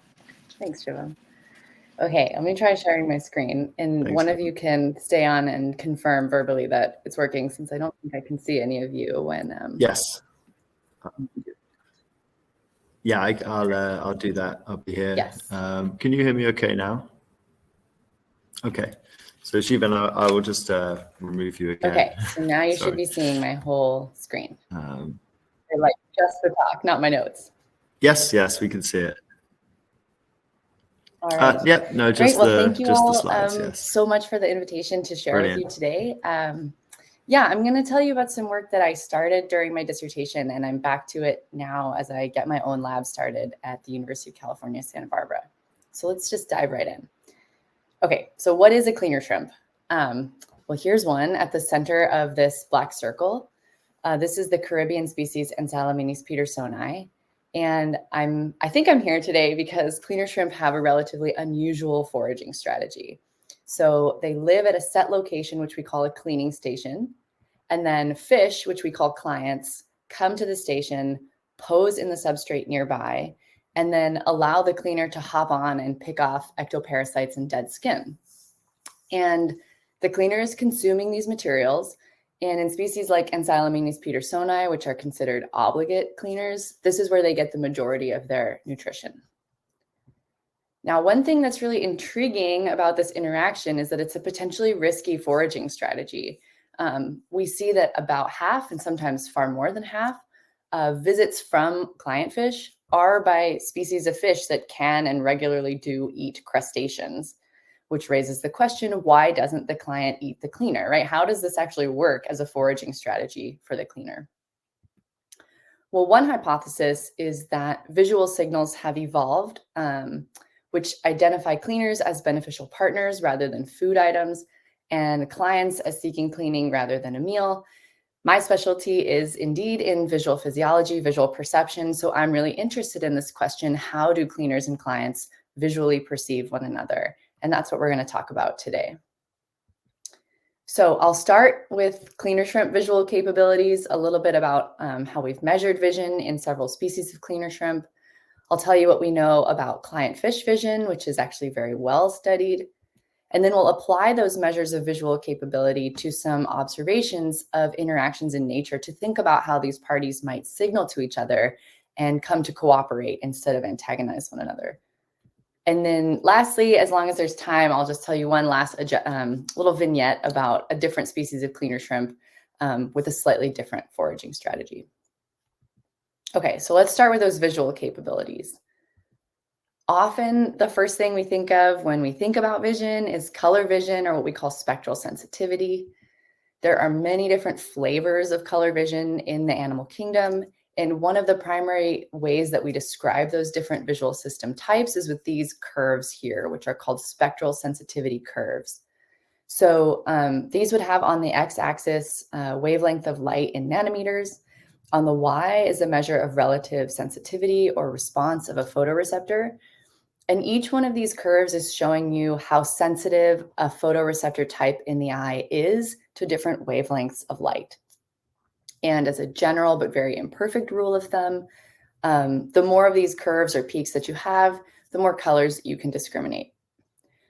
Thanks, Shivam. Okay, let me try sharing my screen, and Thanks. One of you can stay on and confirm verbally that it's working, since I don't think I can see any of you when. Yes. Yeah, I'll do that. I'll be here. Yes. Can you hear me okay now? Okay. So Shivan, I will just remove you again. Okay, so now you should be seeing my whole screen. Or like just the talk, not my notes. Yes, we can see it. All right. Yeah, no, just Great. Well, thank you all the slides, yes. so much for the invitation to share Brilliant. with you today. Yeah, I'm going to tell you about some work that I started during my dissertation, and I'm back to it now as I get my own lab started at the University of California, Santa Barbara. So let's just dive right in. Okay, so what is a cleaner shrimp? Well, here's one at the center of this black circle. This is the Caribbean species Ancylomenes pedersoni. And I think I'm here today because cleaner shrimp have a relatively unusual foraging strategy. So they live at a set location, which we call a cleaning station. And then fish, which we call clients, come to the station, pose in the substrate nearby, and then allow the cleaner to hop on and pick off ectoparasites and dead skin. And the cleaner is consuming these materials. And in species like Ancylomenes pedersoni, which are considered obligate cleaners, this is where they get the majority of their nutrition. Now, one thing that's really intriguing about this interaction is that it's a potentially risky foraging strategy. We see that about half, and sometimes far more than half, visits from client fish are by species of fish that can and regularly do eat crustaceans, which raises the question of why doesn't the client eat the cleaner, right? How does this actually work as a foraging strategy for the cleaner? Well, one hypothesis is that visual signals have evolved, which identify cleaners as beneficial partners rather than food items, and clients as seeking cleaning rather than a meal. My specialty is indeed in visual physiology, visual perception, so I'm really interested in this question: how do cleaners and clients visually perceive one another? And that's what we're going to talk about today. So I'll start with cleaner shrimp visual capabilities, a little bit about how we've measured vision in several species of cleaner shrimp. I'll tell you what we know about client fish vision, which is actually very well studied. And then we'll apply those measures of visual capability to some observations of interactions in nature to think about how these parties might signal to each other and come to cooperate instead of antagonize one another. And then lastly, as long as there's time, I'll just tell you one last little vignette about a different species of cleaner shrimp with a slightly different foraging strategy. Okay, so let's start with those visual capabilities. Often the first thing we think of when we think about vision is color vision, or what we call spectral sensitivity. There are many different flavors of color vision in the animal kingdom. And one of the primary ways that we describe those different visual system types is with these curves here, which are called spectral sensitivity curves. So these would have on the x-axis wavelength of light in nanometers. On the y is a measure of relative sensitivity or response of a photoreceptor. And each one of these curves is showing you how sensitive a photoreceptor type in the eye is to different wavelengths of light. And as a general but very imperfect rule of thumb, the more of these curves or peaks that you have, the more colors you can discriminate.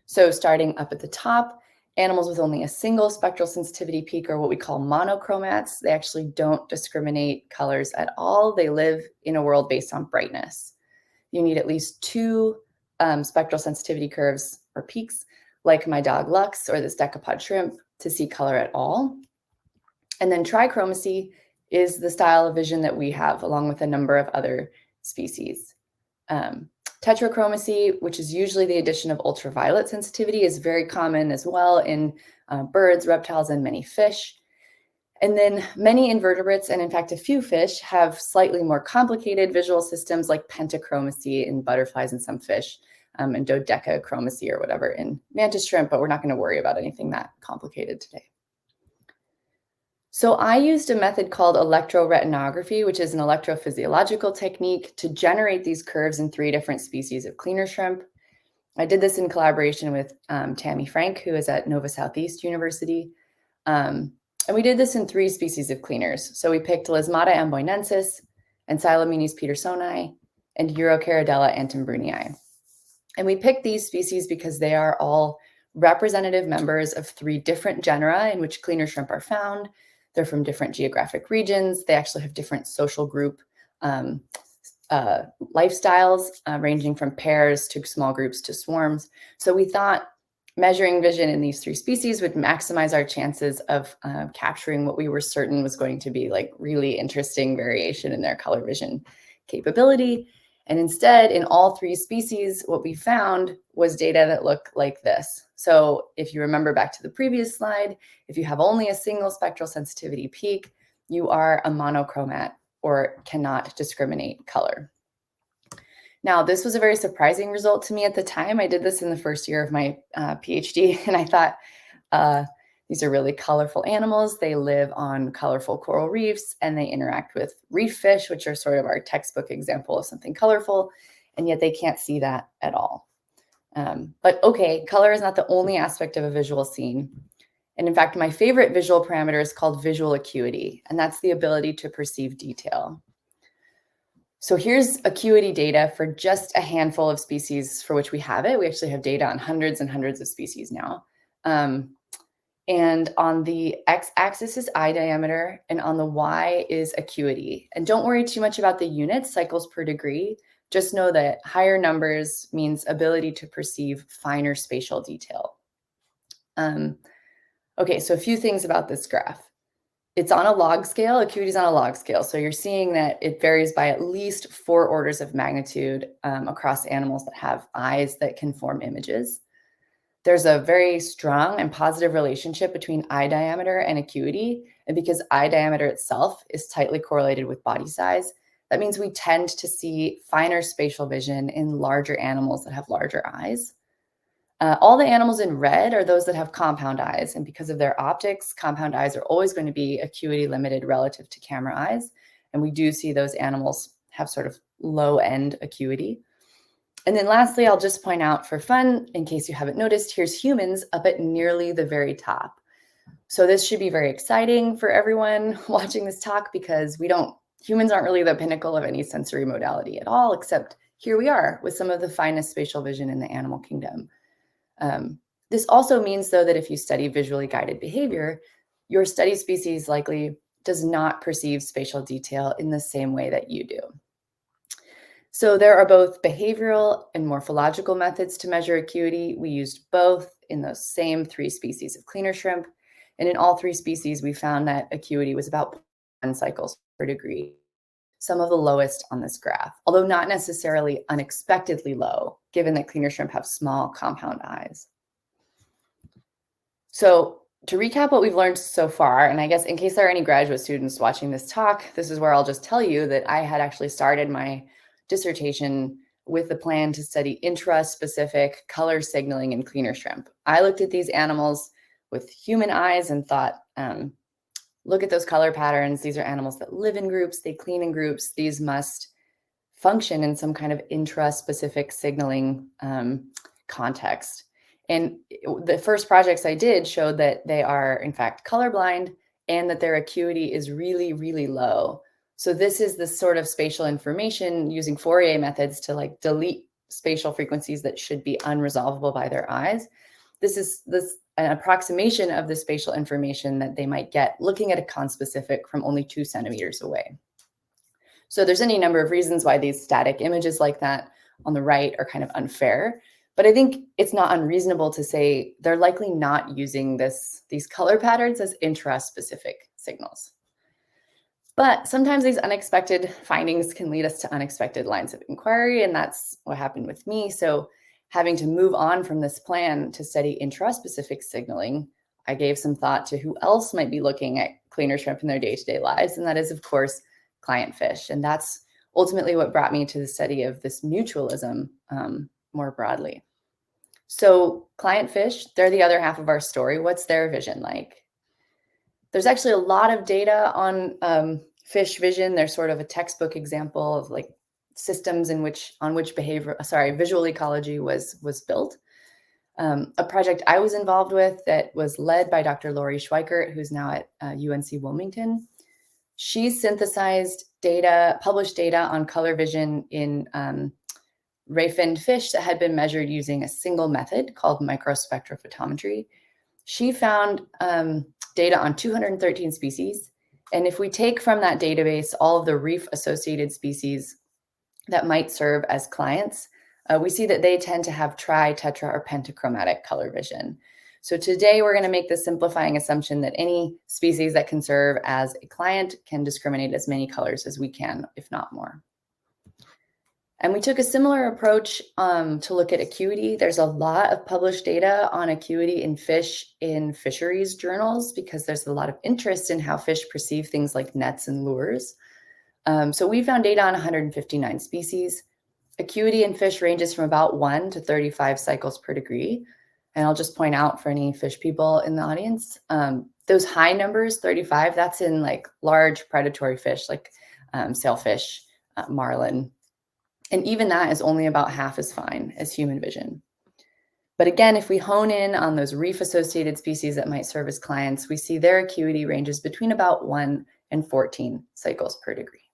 So starting up at the top, animals with only a single spectral sensitivity peak are what we call monochromats. They actually don't discriminate colors at all. They live in a world based on brightness. You need at least two spectral sensitivity curves or peaks, like my dog Lux or this decapod shrimp, to see color at all. And then trichromacy is the style of vision that we have, along with a number of other species. Tetrachromacy, which is usually the addition of ultraviolet sensitivity, is very common as well in birds, reptiles, and many fish. And then many invertebrates, and in fact a few fish, have slightly more complicated visual systems like pentachromacy in butterflies and some fish, and dodecachromacy or whatever in mantis shrimp, but we're not going to worry about anything that complicated today. So I used a method called electroretinography, which is an electrophysiological technique to generate these curves in 3 different species of cleaner shrimp. I did this in collaboration with Tammy Frank, who is at Nova Southeast University. And we did this in 3 species of cleaners. So we picked Lysmata amboinensis, Ancylomenes pedersoni, and Urocaridella antembrunii. And we picked these species because they are all representative members of 3 different genera in which cleaner shrimp are found. They're from different geographic regions. They actually have different social group lifestyles, ranging from pairs to small groups to swarms. So we thought measuring vision in these 3 species would maximize our chances of capturing what we were certain was going to be like really interesting variation in their color vision capability. And instead, in all 3 species, what we found was data that looked like this. So if you remember back to the previous slide, if you have only a single spectral sensitivity peak, you are a monochromat or cannot discriminate color. Now, this was a very surprising result to me at the time. I did this in the first year of my PhD, and I thought, these are really colorful animals. They live on colorful coral reefs, and they interact with reef fish, which are sort of our textbook example of something colorful, and yet they can't see that at all. But okay, color is not the only aspect of a visual scene. And in fact, my favorite visual parameter is called visual acuity, and that's the ability to perceive detail. So here's acuity data for just a handful of species for which we have it. We actually have data on hundreds and hundreds of species now. And on the x-axis is eye diameter, and on the y is acuity. And don't worry too much about the units, cycles per degree. Just know that higher numbers means ability to perceive finer spatial detail. Okay, so a few things about this graph. It's on a log scale. Acuity is on a log scale. So you're seeing that it varies by at least 4 orders of magnitude across animals that have eyes that can form images. There's a very strong and positive relationship between eye diameter and acuity. And because eye diameter itself is tightly correlated with body size, that means we tend to see finer spatial vision in larger animals that have larger eyes. All the animals in red are those that have compound eyes. And because of their optics, compound eyes are always going to be acuity limited relative to camera eyes. And we do see those animals have sort of low end acuity. And then lastly, I'll just point out for fun, in case you haven't noticed, here's humans up at nearly the very top. So this should be very exciting for everyone watching this talk, because humans aren't really the pinnacle of any sensory modality at all, except here we are with some of the finest spatial vision in the animal kingdom. This also means, though, that if you study visually guided behavior, your study species likely does not perceive spatial detail in the same way that you do. So there are both behavioral and morphological methods to measure acuity. We used both in those same 3 species of cleaner shrimp. And in all 3 species, we found that acuity was about 1 cycles per degree, some of the lowest on this graph, although not necessarily unexpectedly low, given that cleaner shrimp have small compound eyes. So to recap what we've learned so far, and I guess in case there are any graduate students watching this talk, this is where I'll just tell you that I had actually started my dissertation with the plan to study intra-specific color signaling in cleaner shrimp. I looked at these animals with human eyes and thought, look at those color patterns. These are animals that live in groups, they clean in groups. These must function in some kind of intra-specific signaling context. And the first projects I did showed that they are, in fact, colorblind and that their acuity is really, really low. So this is the sort of spatial information using Fourier methods to like delete spatial frequencies that should be unresolvable by their eyes. This is an approximation of the spatial information that they might get looking at a conspecific from only 2 centimeters away. So there's any number of reasons why these static images like that on the right are kind of unfair. But I think it's not unreasonable to say they're likely not using these color patterns as intra-specific signals. But sometimes these unexpected findings can lead us to unexpected lines of inquiry, and that's what happened with me. So having to move on from this plan to study intra-specific signaling, I gave some thought to who else might be looking at cleaner shrimp in their day-to-day lives, and that is, of course, client fish. And that's ultimately what brought me to the study of this mutualism more broadly. So client fish, they're the other half of our story. What's their vision like? There's actually a lot of data on fish vision. There's sort of a textbook example of like systems on which visual ecology was built. A project I was involved with that was led by Dr. Lori Schweikert, who's now at UNC Wilmington. She synthesized data, published data on color vision in ray-finned fish that had been measured using a single method called microspectrophotometry. She found data on 213 species. And if we take from that database all of the reef-associated species that might serve as clients, we see that they tend to have tri, tetra, or pentachromatic color vision. So today we're going to make the simplifying assumption that any species that can serve as a client can discriminate as many colors as we can, if not more. And we took a similar approach to look at acuity. There's a lot of published data on acuity in fish in fisheries journals because there's a lot of interest in how fish perceive things like nets and lures. So we found data on 159 species. Acuity in fish ranges from about 1 to 35 cycles per degree. And I'll just point out for any fish people in the audience, those high numbers, 35, that's in like large predatory fish like sailfish, marlin. And even that is only about half as fine as human vision. But again, if we hone in on those reef-associated species that might serve as clients, we see their acuity ranges between about 1 and 14 cycles per degree.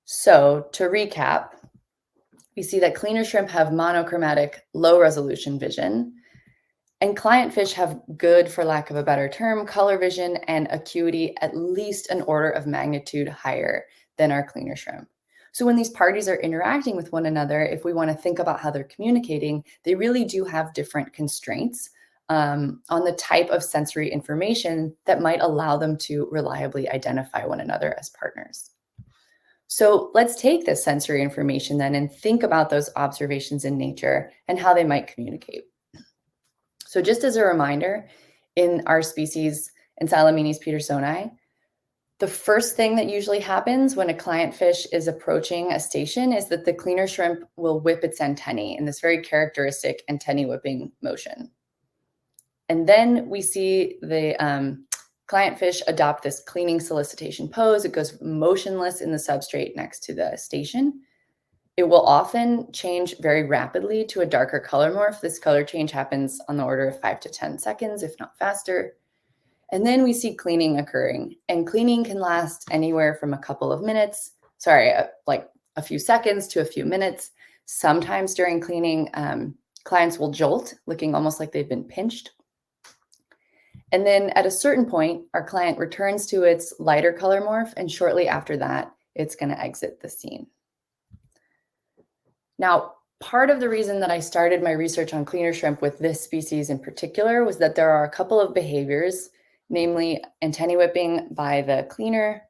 So to recap, we see that cleaner shrimp have monochromatic, low-resolution vision, and client fish have good, for lack of a better term, color vision and acuity at least an order of magnitude higher than our cleaner shrimp. So when these parties are interacting with one another, if we want to think about how they're communicating, they really do have different constraints on the type of sensory information that might allow them to reliably identify one another as partners. So let's take this sensory information then and think about those observations in nature and how they might communicate. So just as a reminder, in our species Ancylomenes pedersoni, the first thing that usually happens when a client fish is approaching a station is that the cleaner shrimp will whip its antennae in this very characteristic antennae whipping motion. And then we see the client fish adopt this cleaning solicitation pose. It goes motionless in the substrate next to the station. It will often change very rapidly to a darker color morph. This color change happens on the order of 5 to 10 seconds, if not faster. And then we see cleaning occurring, and cleaning can last anywhere from a couple of minutes, like a few seconds to a few minutes. Sometimes during cleaning, clients will jolt, looking almost like they've been pinched. And then at a certain point, our client returns to its lighter color morph, and shortly after that, it's going to exit the scene. Now, part of the reason that I started my research on cleaner shrimp with this species in particular was that there are a couple of behaviors, namely antennae whipping by the cleaner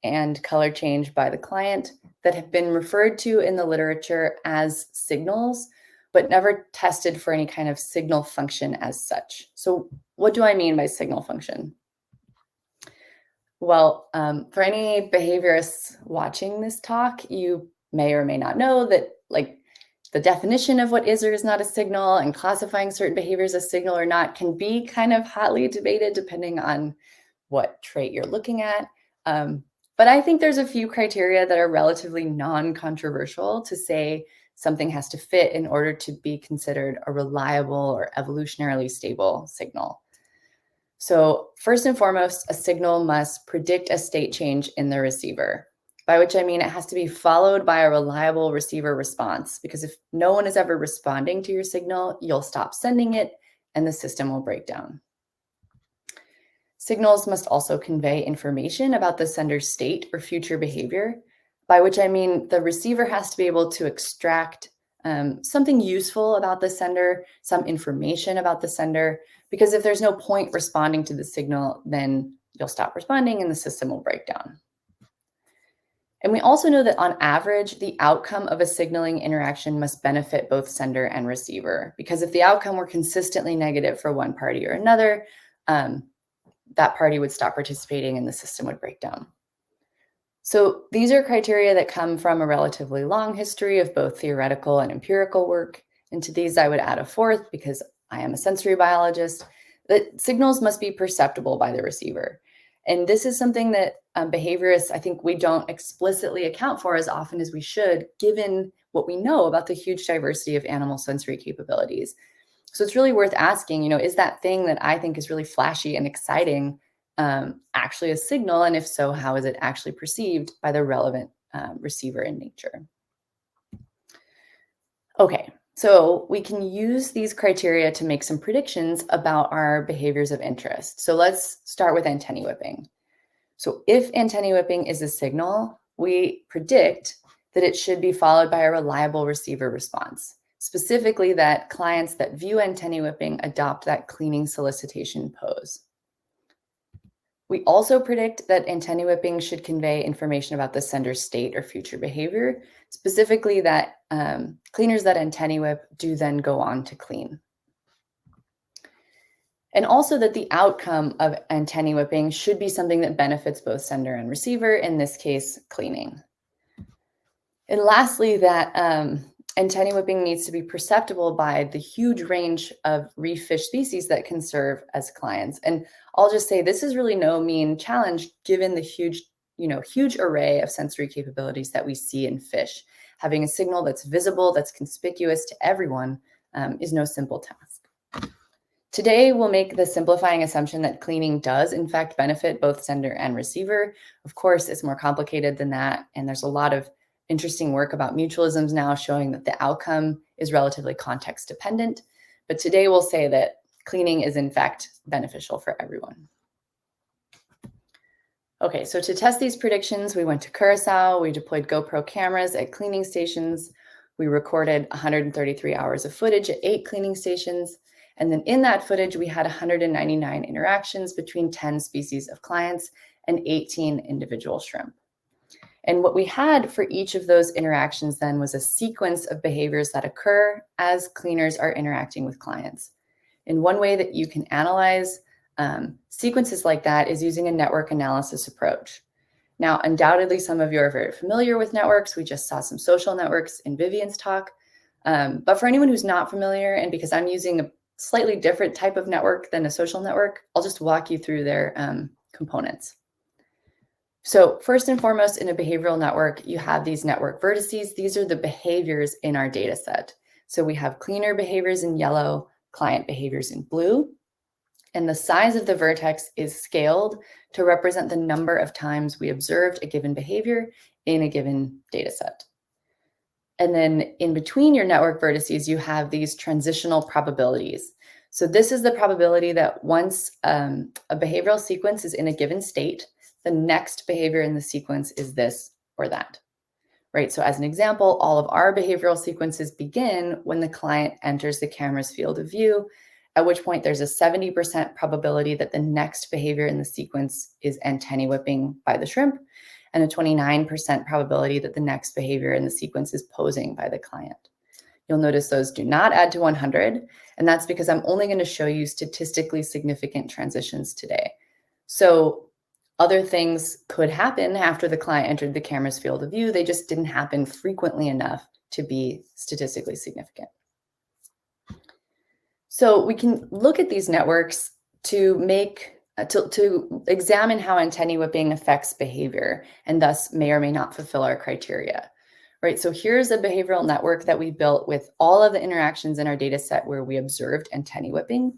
and color change by the client, that have been referred to in the literature as signals, but never tested for any kind of signal function as such. So what do I mean by signal function? Well, for any behaviorists watching this talk, you may or may not know that the definition of what is or is not a signal and classifying certain behaviors as signal or not can be kind of hotly debated depending on what trait you're looking at. But I think there's a few criteria that are relatively non-controversial to say something has to fit in order to be considered a reliable or evolutionarily stable signal. So first and foremost, a signal must predict a state change in the receiver, by which I mean it has to be followed by a reliable receiver response, because if no one is ever responding to your signal, you'll stop sending it and the system will break down. Signals must also convey information about the sender's state or future behavior, by which I mean the receiver has to be able to extract something useful about the sender, some information about the sender, because if there's no point responding to the signal, then you'll stop responding and the system will break down. And we also know that on average, the outcome of a signaling interaction must benefit both sender and receiver, because if the outcome were consistently negative for one party or another, that party would stop participating and the system would break down. So these are criteria that come from a relatively long history of both theoretical and empirical work. And to these, I would add a fourth, because I am a sensory biologist, that signals must be perceptible by the receiver. And this is something that behaviorists, I think we don't explicitly account for as often as we should, given what we know about the huge diversity of animal sensory capabilities. So it's really worth asking, is that thing that I think is really flashy and exciting actually a signal? And if so, how is it actually perceived by the relevant receiver in nature? Okay, so we can use these criteria to make some predictions about our behaviors of interest. So let's start with antennae whipping. So if antennae whipping is a signal, we predict that it should be followed by a reliable receiver response. Specifically, that clients that view antennae whipping adopt that cleaning solicitation pose. We also predict that antennae whipping should convey information about the sender's state or future behavior, specifically that cleaners that antennae whip do then go on to clean. And also that the outcome of antennae whipping should be something that benefits both sender and receiver, in this case, cleaning. And lastly, that antennae whipping needs to be perceptible by the huge range of reef fish species that can serve as clients. And I'll just say this is really no mean challenge given the huge array of sensory capabilities that we see in fish. Having a signal that's visible, that's conspicuous to everyone is no simple task. Today, we'll make the simplifying assumption that cleaning does in fact benefit both sender and receiver. Of course, it's more complicated than that, and there's a lot of interesting work about mutualisms now showing that the outcome is relatively context dependent. But today we'll say that cleaning is in fact beneficial for everyone. Okay, so to test these predictions, we went to Curacao, we deployed GoPro cameras at cleaning stations, we recorded 133 hours of footage at 8 cleaning stations, and then in that footage, we had 199 interactions between 10 species of clients and 18 individual shrimp. And what we had for each of those interactions then was a sequence of behaviors that occur as cleaners are interacting with clients. And one way that you can analyze sequences like that is using a network analysis approach. Now, undoubtedly, some of you are very familiar with networks. We just saw some social networks in Vivienne's talk. But for anyone who's not familiar, and because I'm using a slightly different type of network than a social network, I'll just walk you through their components. So first and foremost, in a behavioral network, you have these network vertices. These are the behaviors in our data set. So we have cleaner behaviors in yellow, client behaviors in blue, and the size of the vertex is scaled to represent the number of times we observed a given behavior in a given data set. And then in between your network vertices, you have these transitional probabilities. So this is the probability that once a behavioral sequence is in a given state, the next behavior in the sequence is this or that. right? So as an example, all of our behavioral sequences begin when the client enters the camera's field of view, at which point there's a 70% probability that the next behavior in the sequence is antennae whipping by the shrimp, and a 29% probability that the next behavior in the sequence is posing by the client. You'll notice those do not add to 100, and that's because I'm only going to show you statistically significant transitions today. So other things could happen after the client entered the camera's field of view. They just didn't happen frequently enough to be statistically significant. So we can look at these networks to examine how antennae whipping affects behavior and thus may or may not fulfill our criteria. Right, so here's a behavioral network that we built with all of the interactions in our data set where we observed antennae whipping.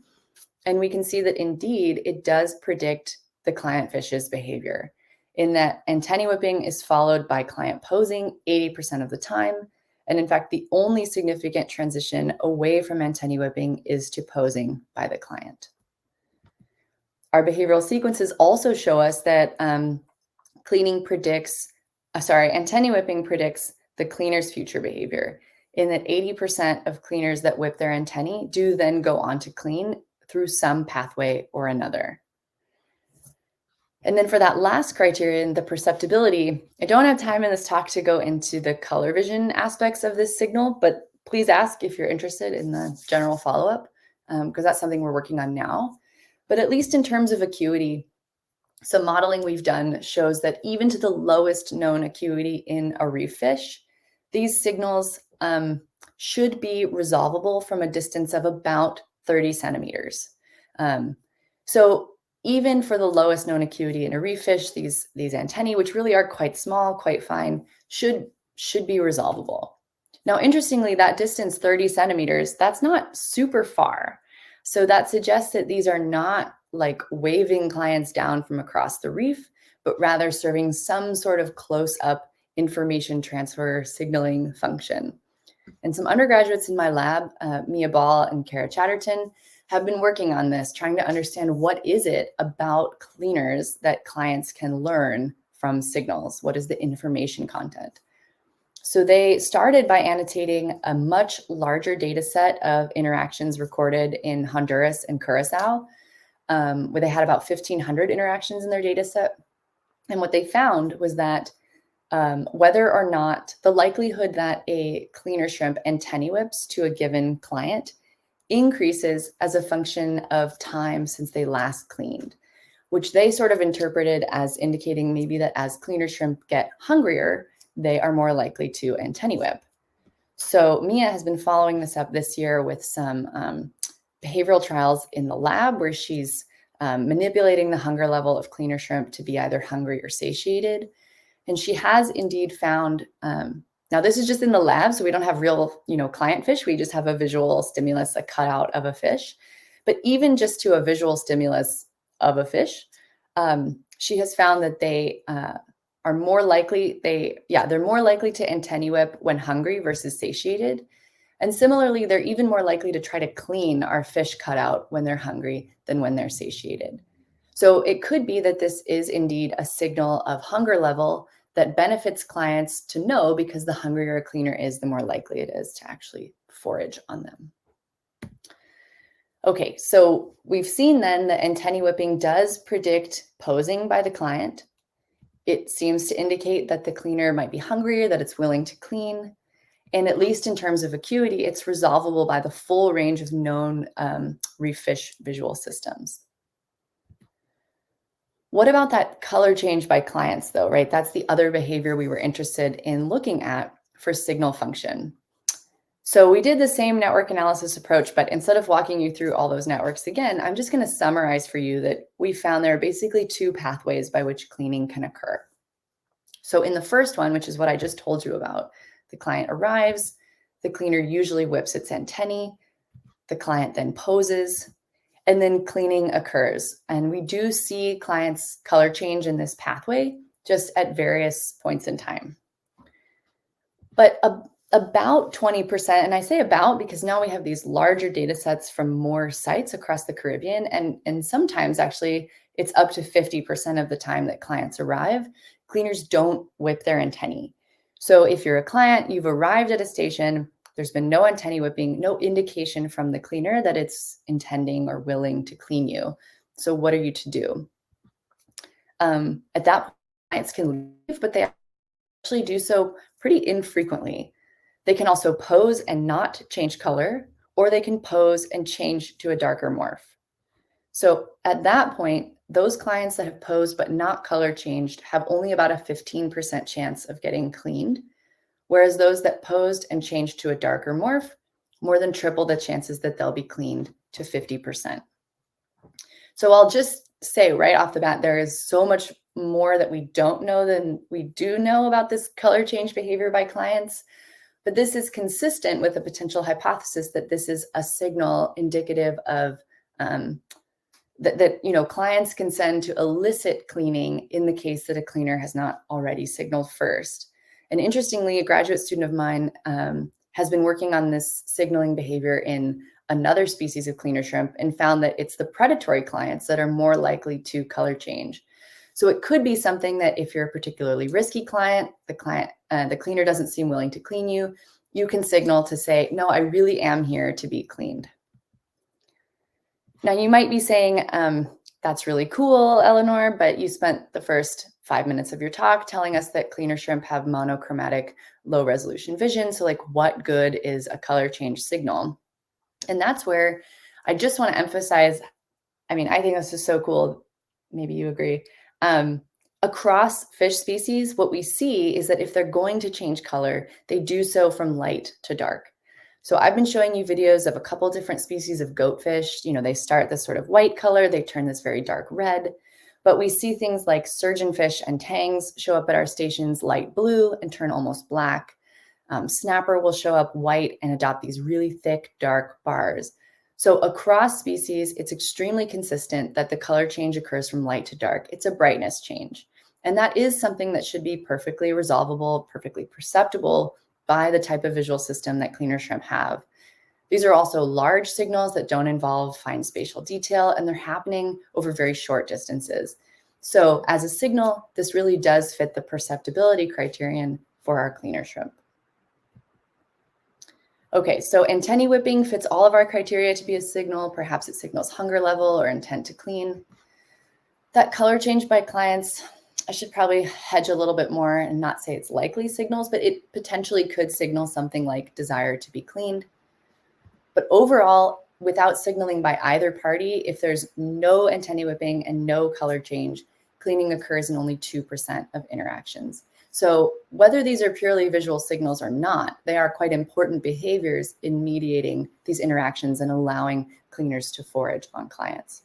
And we can see that indeed it does predict the client fish's behavior, in that antennae whipping is followed by client posing 80% of the time. And in fact, the only significant transition away from antennae whipping is to posing by the client. Our behavioral sequences also show us that antennae whipping predicts the cleaner's future behavior, in that 80% of cleaners that whip their antennae do then go on to clean through some pathway or another. And then for that last criterion, the perceptibility, I don't have time in this talk to go into the color vision aspects of this signal, but please ask if you're interested in the general follow-up, because that's something we're working on now. But at least in terms of acuity, some modeling we've done shows that even to the lowest known acuity in a reef fish, these signals should be resolvable from a distance of about 30 centimeters. So even for the lowest known acuity in a reef fish, these antennae, which really are quite small, quite fine, should be resolvable. Now, interestingly, that distance, 30 centimeters, that's not super far. So that suggests that these are not like waving clients down from across the reef, but rather serving some sort of close-up information transfer signaling function. And some undergraduates in my lab, Mia Ball and Kara Chatterton, have been working on this, trying to understand what is it about cleaners that clients can learn from signals? What is the information content? So they started by annotating a much larger data set of interactions recorded in Honduras and Curacao, where they had about 1,500 interactions in their data set. And what they found was that whether or not the likelihood that a cleaner shrimp antennae whips to a given client increases as a function of time since they last cleaned, which they sort of interpreted as indicating maybe that as cleaner shrimp get hungrier, they are more likely to antennae whip. So Mia has been following this up this year with some behavioral trials in the lab where she's manipulating the hunger level of cleaner shrimp to be either hungry or satiated. And she has indeed found, now this is just in the lab, so we don't have real, client fish. We just have a visual stimulus, a cutout of a fish. But even just to a visual stimulus of a fish, she has found that they are more likely, they're more likely to antennae whip when hungry versus satiated. And similarly, they're even more likely to try to clean our fish cutout when they're hungry than when they're satiated. So it could be that this is indeed a signal of hunger level that benefits clients to know, because the hungrier a cleaner is, the more likely it is to actually forage on them. Okay, so we've seen then that antennae whipping does predict posing by the client. It seems to indicate that the cleaner might be hungrier, that it's willing to clean. And at least in terms of acuity, it's resolvable by the full range of known reef fish visual systems. What about that color change by clients though, right? That's the other behavior we were interested in looking at for signal function. So we did the same network analysis approach, but instead of walking you through all those networks again, I'm just going to summarize for you that we found there are basically two pathways by which cleaning can occur. So in the first one, which is what I just told you about, the client arrives, the cleaner usually whips its antennae, the client then poses, and then cleaning occurs. And we do see clients' color change in this pathway just at various points in time. But about 20%, and I say about because now we have these larger data sets from more sites across the Caribbean, and sometimes actually it's up to 50% of the time that clients arrive, cleaners don't whip their antennae. So if you're a client, you've arrived at a station, there's been no antennae whipping, no indication from the cleaner that it's intending or willing to clean you. So what are you to do? At that point, clients can leave, but they actually do so pretty infrequently. They can also pose and not change color, or they can pose and change to a darker morph. So at that point, those clients that have posed but not color changed have only about a 15% chance of getting cleaned, whereas those that posed and changed to a darker morph, more than triple the chances that they'll be cleaned to 50%. So I'll just say right off the bat, there is so much more that we don't know than we do know about this color change behavior by clients. But this is consistent with a potential hypothesis that this is a signal indicative of that clients can send to elicit cleaning in the case that a cleaner has not already signaled first. And interestingly, a graduate student of mine has been working on this signaling behavior in another species of cleaner shrimp and found that it's the predatory clients that are more likely to color change. So it could be something that if you're a particularly risky client, the cleaner doesn't seem willing to clean you, you can signal to say, no, I really am here to be cleaned. Now you might be saying, that's really cool, Eleanor, but you spent the first 5 minutes of your talk telling us that cleaner shrimp have monochromatic low resolution vision. So like what good is a color change signal? And that's where I just want to emphasize, I mean, I think this is so cool. Maybe you agree. Across fish species, what we see is that if they're going to change color, they do so from light to dark. So I've been showing you videos of a couple different species of goatfish. They start this sort of white color, they turn this very dark red, but we see things like surgeonfish and tangs show up at our stations light blue and turn almost black. Snapper will show up white and adopt these really thick, dark bars. So across species, it's extremely consistent that the color change occurs from light to dark. It's a brightness change. And that is something that should be perfectly resolvable, perfectly perceptible by the type of visual system that cleaner shrimp have. These are also large signals that don't involve fine spatial detail, and they're happening over very short distances. So as a signal, this really does fit the perceptibility criterion for our cleaner shrimp. Okay, so antennae whipping fits all of our criteria to be a signal. Perhaps it signals hunger level or intent to clean. That color change by clients, I should probably hedge a little bit more and not say it's likely signals, but it potentially could signal something like desire to be cleaned. But overall, without signaling by either party, if there's no antennae whipping and no color change, cleaning occurs in only 2% of interactions. So whether these are purely visual signals or not, they are quite important behaviors in mediating these interactions and allowing cleaners to forage on clients.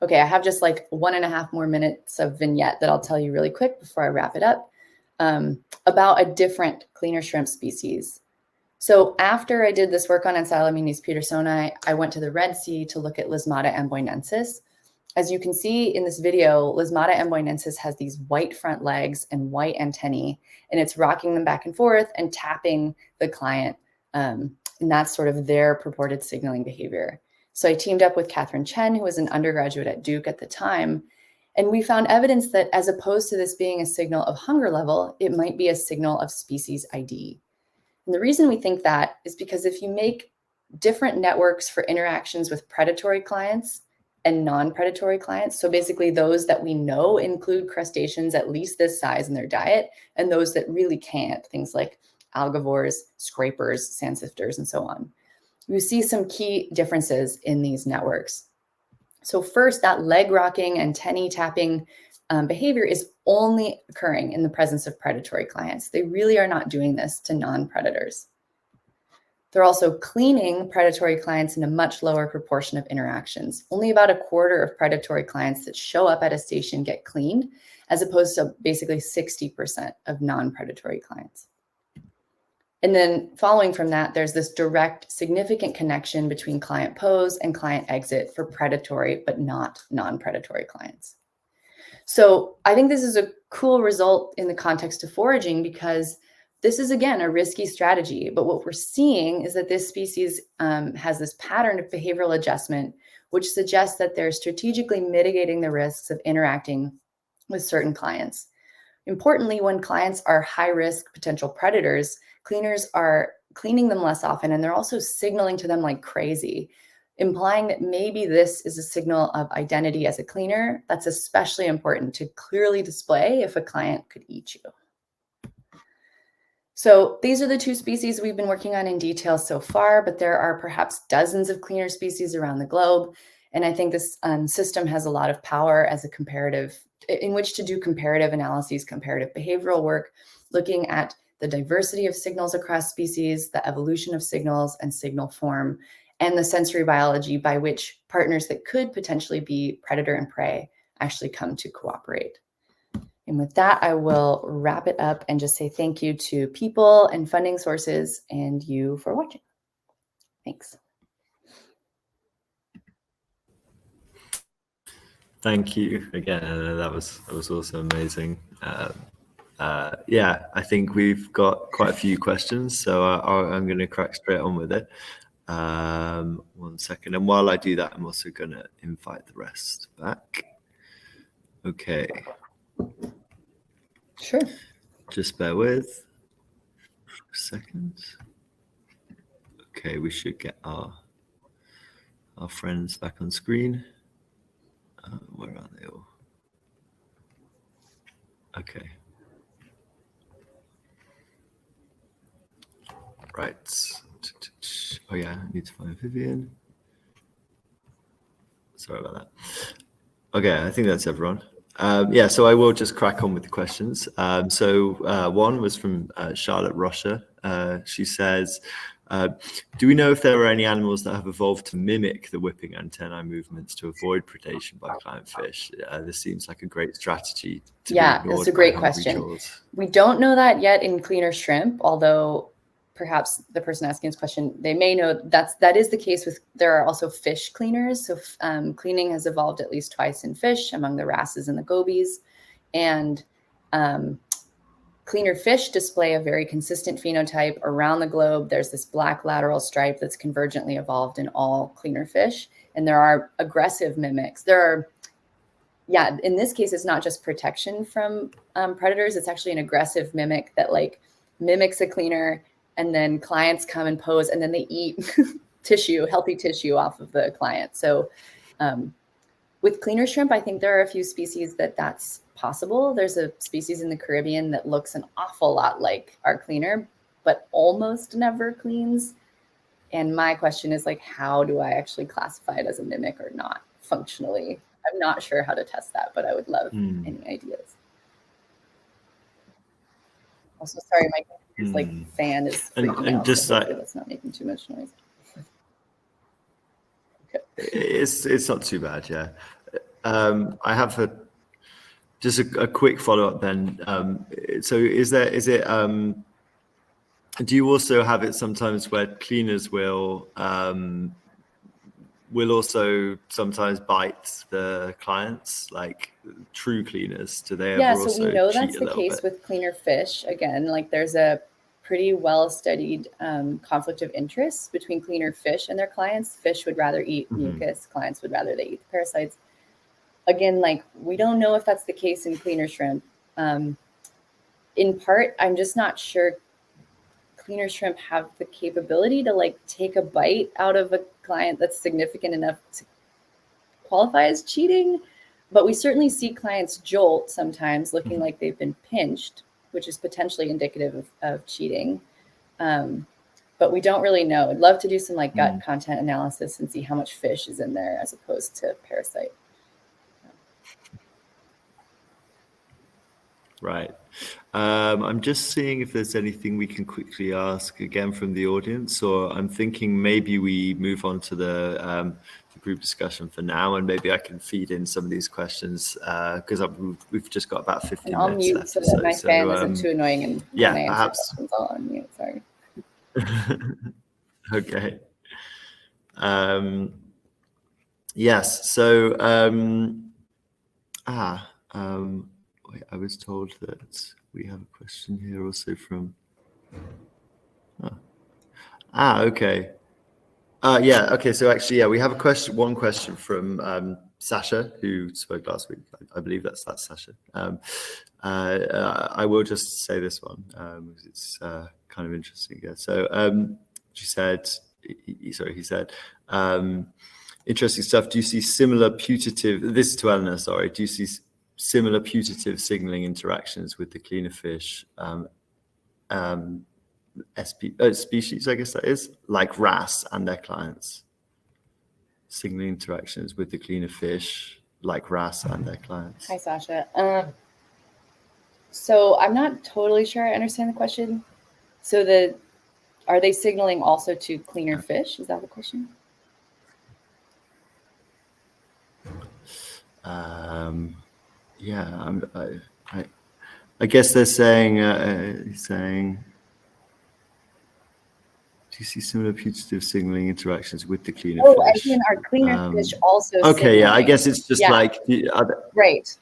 Okay, I have just like 1.5 more minutes of vignette that I'll tell you really quick before I wrap it up about a different cleaner shrimp species. So after I did this work on Ancylomenes pedersoni, I went to the Red Sea to look at Lysmata amboinensis. As you can see in this video, Lysmata amboinensis has these white front legs and white antennae, and it's rocking them back and forth and tapping the client. And that's sort of their purported signaling behavior. So I teamed up with Catherine Chen, who was an undergraduate at Duke at the time, and we found evidence that as opposed to this being a signal of hunger level, it might be a signal of species ID. And the reason we think that is because if you make different networks for interactions with predatory clients and non-predatory clients, so basically those that we know include crustaceans at least this size in their diet, and those that really can't, things like algivores, scrapers, sand sifters, and so on. You see some key differences in these networks. So first, that leg rocking, antennae tapping behavior is only occurring in the presence of predatory clients. They really are not doing this to non-predators. They're also cleaning predatory clients in a much lower proportion of interactions. Only about 1/4 of predatory clients that show up at a station get cleaned, as opposed to basically 60% of non-predatory clients. And then following from that, there's this direct, significant connection between client pose and client exit for predatory, but not non-predatory clients. So I think this is a cool result in the context of foraging because this is, again, a risky strategy. But what we're seeing is that this species has this pattern of behavioral adjustment, which suggests that they're strategically mitigating the risks of interacting with certain clients. Importantly, when clients are high-risk potential predators, cleaners are cleaning them less often, and they're also signaling to them like crazy, implying that maybe this is a signal of identity as a cleaner that's especially important to clearly display if a client could eat you. So these are the two species we've been working on in detail so far, but there are perhaps dozens of cleaner species around the globe. And I think this system has a lot of power as a comparative, in which to do comparative analyses, comparative behavioral work, looking at the diversity of signals across species, the evolution of signals and signal form, and the sensory biology by which partners that could potentially be predator and prey actually come to cooperate. And with that, I will wrap it up and just say thank you to people and funding sources and you for watching. Thanks. Thank you again. That was also amazing. Yeah, I think we've got quite a few questions, so I'm going to crack straight on with it. 1 second, and while I do that, I'm also going to invite the rest back. Okay. Sure. Just bear with a second. Okay, we should get our friends back on screen. Where are they all? Okay. Right. Oh yeah, I need to find Vivienne. Sorry about that. Okay, I think that's everyone. Yeah, so I will just crack on with the questions. One was from Charlotte Rocha. She says, do we know if there are any animals that have evolved to mimic the whipping antennae movements to avoid predation by client fish? This seems like a great strategy to be ignored. That's a great question. We don't know that yet in cleaner shrimp, although perhaps the person asking this question, they may know that is the case with, there are also fish cleaners. So cleaning has evolved at least twice in fish among the wrasses and the gobies. And cleaner fish display a very consistent phenotype around the globe. There's this black lateral stripe that's convergently evolved in all cleaner fish. And there are aggressive mimics. In this case, it's not just protection from predators. It's actually an aggressive mimic that like mimics a cleaner, and then clients come and pose, and then they eat healthy tissue off of the client. So with cleaner shrimp, I think there are a few species that's possible. There's a species in the Caribbean that looks an awful lot like our cleaner, but almost never cleans. And my question is like, how do I actually classify it as a mimic or not functionally? I'm not sure how to test that, but I would love any ideas. Also, sorry, my fan is freaking out. Just so that's not making too much noise. Okay. It's not too bad, yeah. I have a quick follow-up then. So do you also have it sometimes where cleaners will also sometimes bite the clients, like true cleaners? Do they ever also cheat a little bit? So we know that's the case with cleaner fish. Again, like there's a pretty well-studied conflict of interest between cleaner fish and their clients. Fish would rather eat mucus. Clients would rather they eat the parasites. Again, like we don't know if that's the case in cleaner shrimp. In part, I'm just not sure cleaner shrimp have the capability to like take a bite out of a client that's significant enough to qualify as cheating. But we certainly see clients jolt sometimes looking like they've been pinched, which is potentially indicative of cheating. But we don't really know. I'd love to do some like gut content analysis and see how much fish is in there as opposed to parasite. Right. I'm just seeing if there's anything we can quickly ask again from the audience, or I'm thinking maybe we move on to the group discussion for now, and maybe I can feed in some of these questions because we've just got about 15 I'll minutes mute left. so that my fan isn't too annoying, and yeah, when I perhaps. I'll unmute. Sorry. Okay. Yes. So wait, I was told that we have a question here also from. Okay. Yeah. Okay. So actually, yeah, we have one question from Sasha, who spoke last week. I believe that's Sasha. I will just say this one, because it's kind of interesting. Yeah. So he said, interesting stuff. Do you see similar putative, this is to Eleanor, sorry, do you see similar putative signaling interactions with the cleaner fish species, I guess that is, like wrasse and their clients? Signaling interactions with the cleaner fish, like wrasse and their clients. Hi, Sasha. So I'm not totally sure I understand the question. So are they signaling also to cleaner fish? Is that the question? Yeah, I guess they're saying, do you see similar putative signaling interactions with the cleaner fish? Oh, I mean, are cleaner fish also okay, signaling? yeah, I guess it's just like right.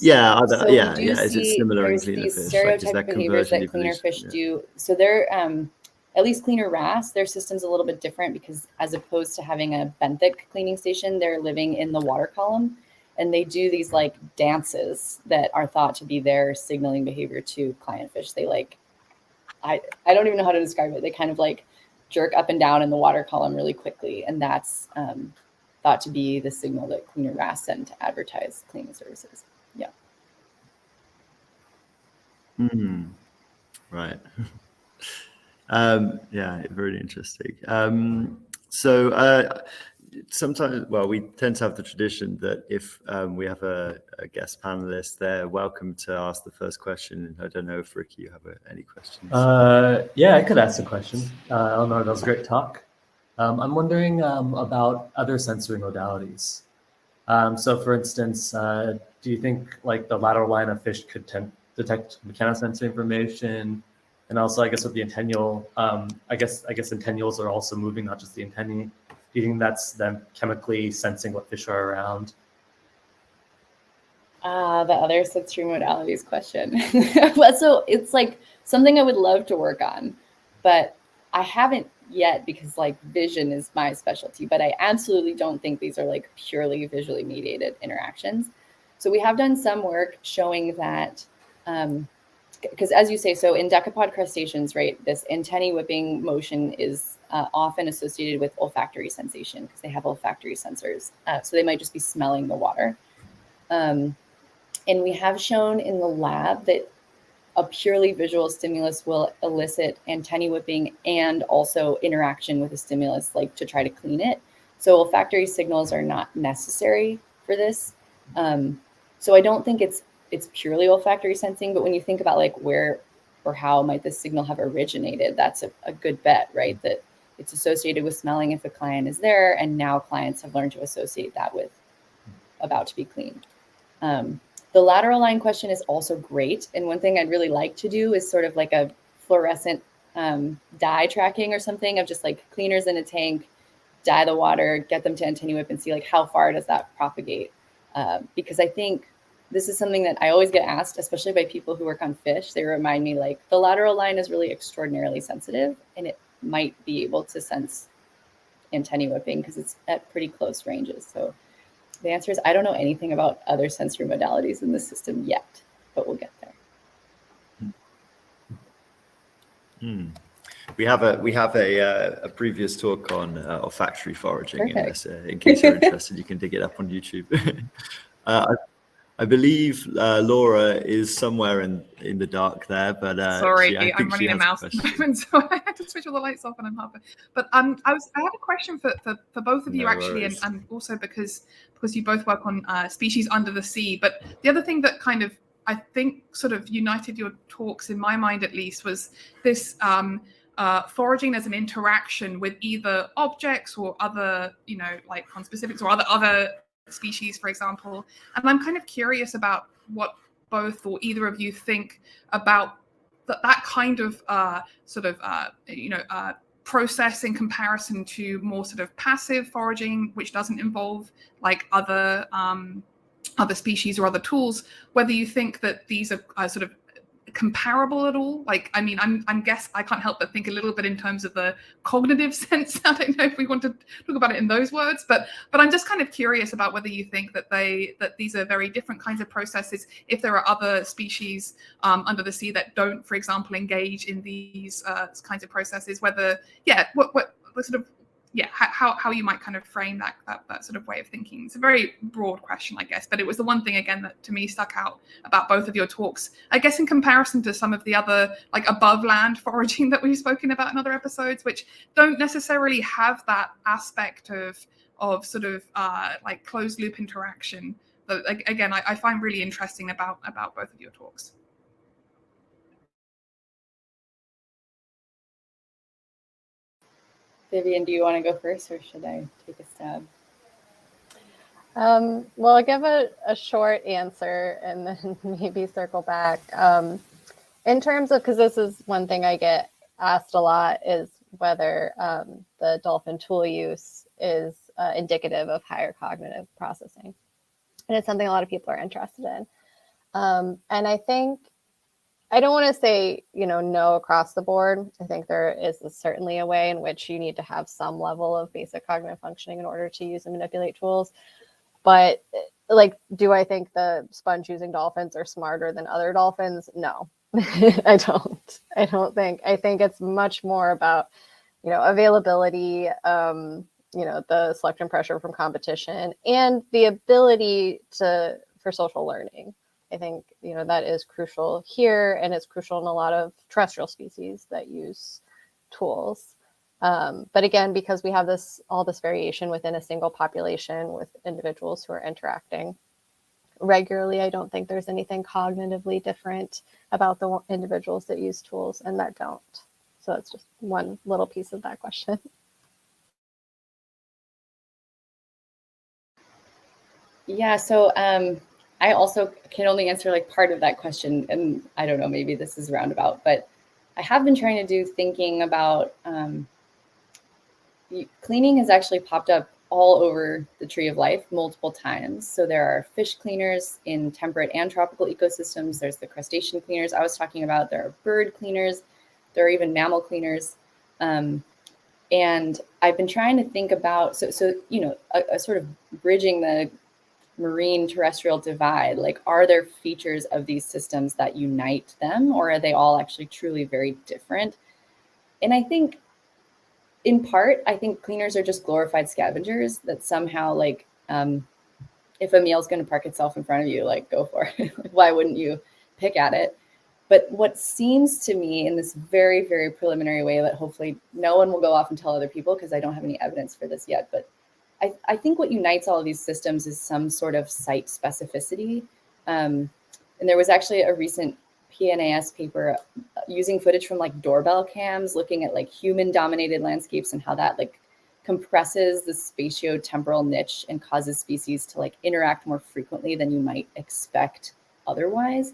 Yeah, So yeah. Is it see, similar in there's cleaner these fish? stereotypic behaviors that cleaner fish do. So they're, at least cleaner wrasse, their system's a little bit different because as opposed to having a benthic cleaning station, they're living in the water column. And they do these like dances that are thought to be their signaling behavior to client fish. They like, I don't even know how to describe it. They kind of like jerk up and down in the water column really quickly. And that's thought to be the signal that cleaner wrasse send to advertise cleaning services. Yeah. Right. Yeah, very interesting. So sometimes, well, we tend to have the tradition that if we have a guest panelist, they're welcome to ask the first question. I don't know if Ricky, you have any questions? Yeah, I could ask a question. Eleanor, that was a great talk. I'm wondering about other sensory modalities. So for instance, do you think like the lateral line of fish could detect mechanosensory information? And also, I guess with the antennual, I guess antennuals are also moving, not just the antennae. Do you think that's them chemically sensing what fish are around? The other sensory modalities question. Well, so it's like something I would love to work on, but I haven't yet because like vision is my specialty, but I absolutely don't think these are like purely visually mediated interactions. So we have done some work showing that, because as you say, so in decapod crustaceans, right, this antennae whipping motion is often associated with olfactory sensation because they have olfactory sensors. So they might just be smelling the water. And we have shown in the lab that a purely visual stimulus will elicit antennae whipping and also interaction with a stimulus, like to try to clean it. So olfactory signals are not necessary for this. So I don't think it's purely olfactory sensing, but when you think about like where or how might this signal have originated, that's a good bet, right? That it's associated with smelling if a client is there, and now clients have learned to associate that with about to be cleaned. The lateral line question is also great. And one thing I'd really like to do is sort of like a fluorescent dye tracking or something of just like cleaners in a tank, dye the water, get them to antennae whip and see like how far does that propagate? Because I think this is something that I always get asked, especially by people who work on fish. They remind me like the lateral line is really extraordinarily sensitive and it might be able to sense antennae whipping because it's at pretty close ranges. So the answer is I don't know anything about other sensory modalities in the system yet, but we'll get there. We have a previous talk on olfactory foraging in this. In case you're interested, you can dig it up on YouTube. I believe Laura is somewhere in the dark there, but sorry, I'm running a mouse at the moment, so I had to switch all the lights off, and I'm half. But I had a question for both of you actually, and also because you both work on species under the sea. But the other thing that kind of I think sort of united your talks in my mind at least was this foraging as an interaction with either objects or other, like conspicuous or other species, for example. And I'm kind of curious about what both or either of you think about that kind of process in comparison to more sort of passive foraging, which doesn't involve like other species or other tools, whether you think that these are sort of comparable at all? Like, I mean, I can't help but think a little bit in terms of the cognitive sense. I don't know if we want to talk about it in those words, but I'm just kind of curious about whether you think that these are very different kinds of processes. If there are other species under the sea that don't, for example, engage in these kinds of processes, whether, what sort of, how you might kind of frame that sort of way of thinking. It's a very broad question, I guess, but it was the one thing, again, that to me stuck out about both of your talks, I guess, in comparison to some of the other like above land foraging that we've spoken about in other episodes, which don't necessarily have that aspect of sort of like closed loop interaction that, again, I find really interesting about both of your talks. Vivienne, do you want to go first, or should I take a stab? Well, I'll give a short answer and then maybe circle back. In terms of, because this is one thing I get asked a lot, is whether the dolphin tool use is indicative of higher cognitive processing. And it's something a lot of people are interested in. And I think, I don't want to say, no across the board. I think there is certainly a way in which you need to have some level of basic cognitive functioning in order to use and manipulate tools. But like, do I think the sponge using dolphins are smarter than other dolphins? No, I don't. I think it's much more about, availability, the selection pressure from competition, and the ability for social learning. I think, that is crucial here, and it's crucial in a lot of terrestrial species that use tools. But again, because we have all this variation within a single population with individuals who are interacting regularly, I don't think there's anything cognitively different about the individuals that use tools and that don't. So that's just one little piece of that question. Yeah, so I also can only answer like part of that question, and I don't know, maybe this is roundabout, but I have been trying to do thinking about cleaning has actually popped up all over the tree of life multiple times. So there are fish cleaners in temperate and tropical ecosystems. There's the crustacean cleaners I was talking about. There are bird cleaners. There are even mammal cleaners. And I've been trying to think about, a sort of bridging the marine terrestrial divide. Like, are there features of these systems that unite them, or are they all actually truly very different? And I think, in part, I think cleaners are just glorified scavengers that somehow, like, if a meal's going to park itself in front of you, like, go for it. Why wouldn't you pick at it? But what seems to me, in this very, very preliminary way that hopefully no one will go off and tell other people, because I don't have any evidence for this yet, but I think what unites all of these systems is some sort of site specificity. And there was actually a recent PNAS paper using footage from like doorbell cams, looking at like human dominated landscapes and how that like compresses the spatio-temporal niche and causes species to like interact more frequently than you might expect otherwise.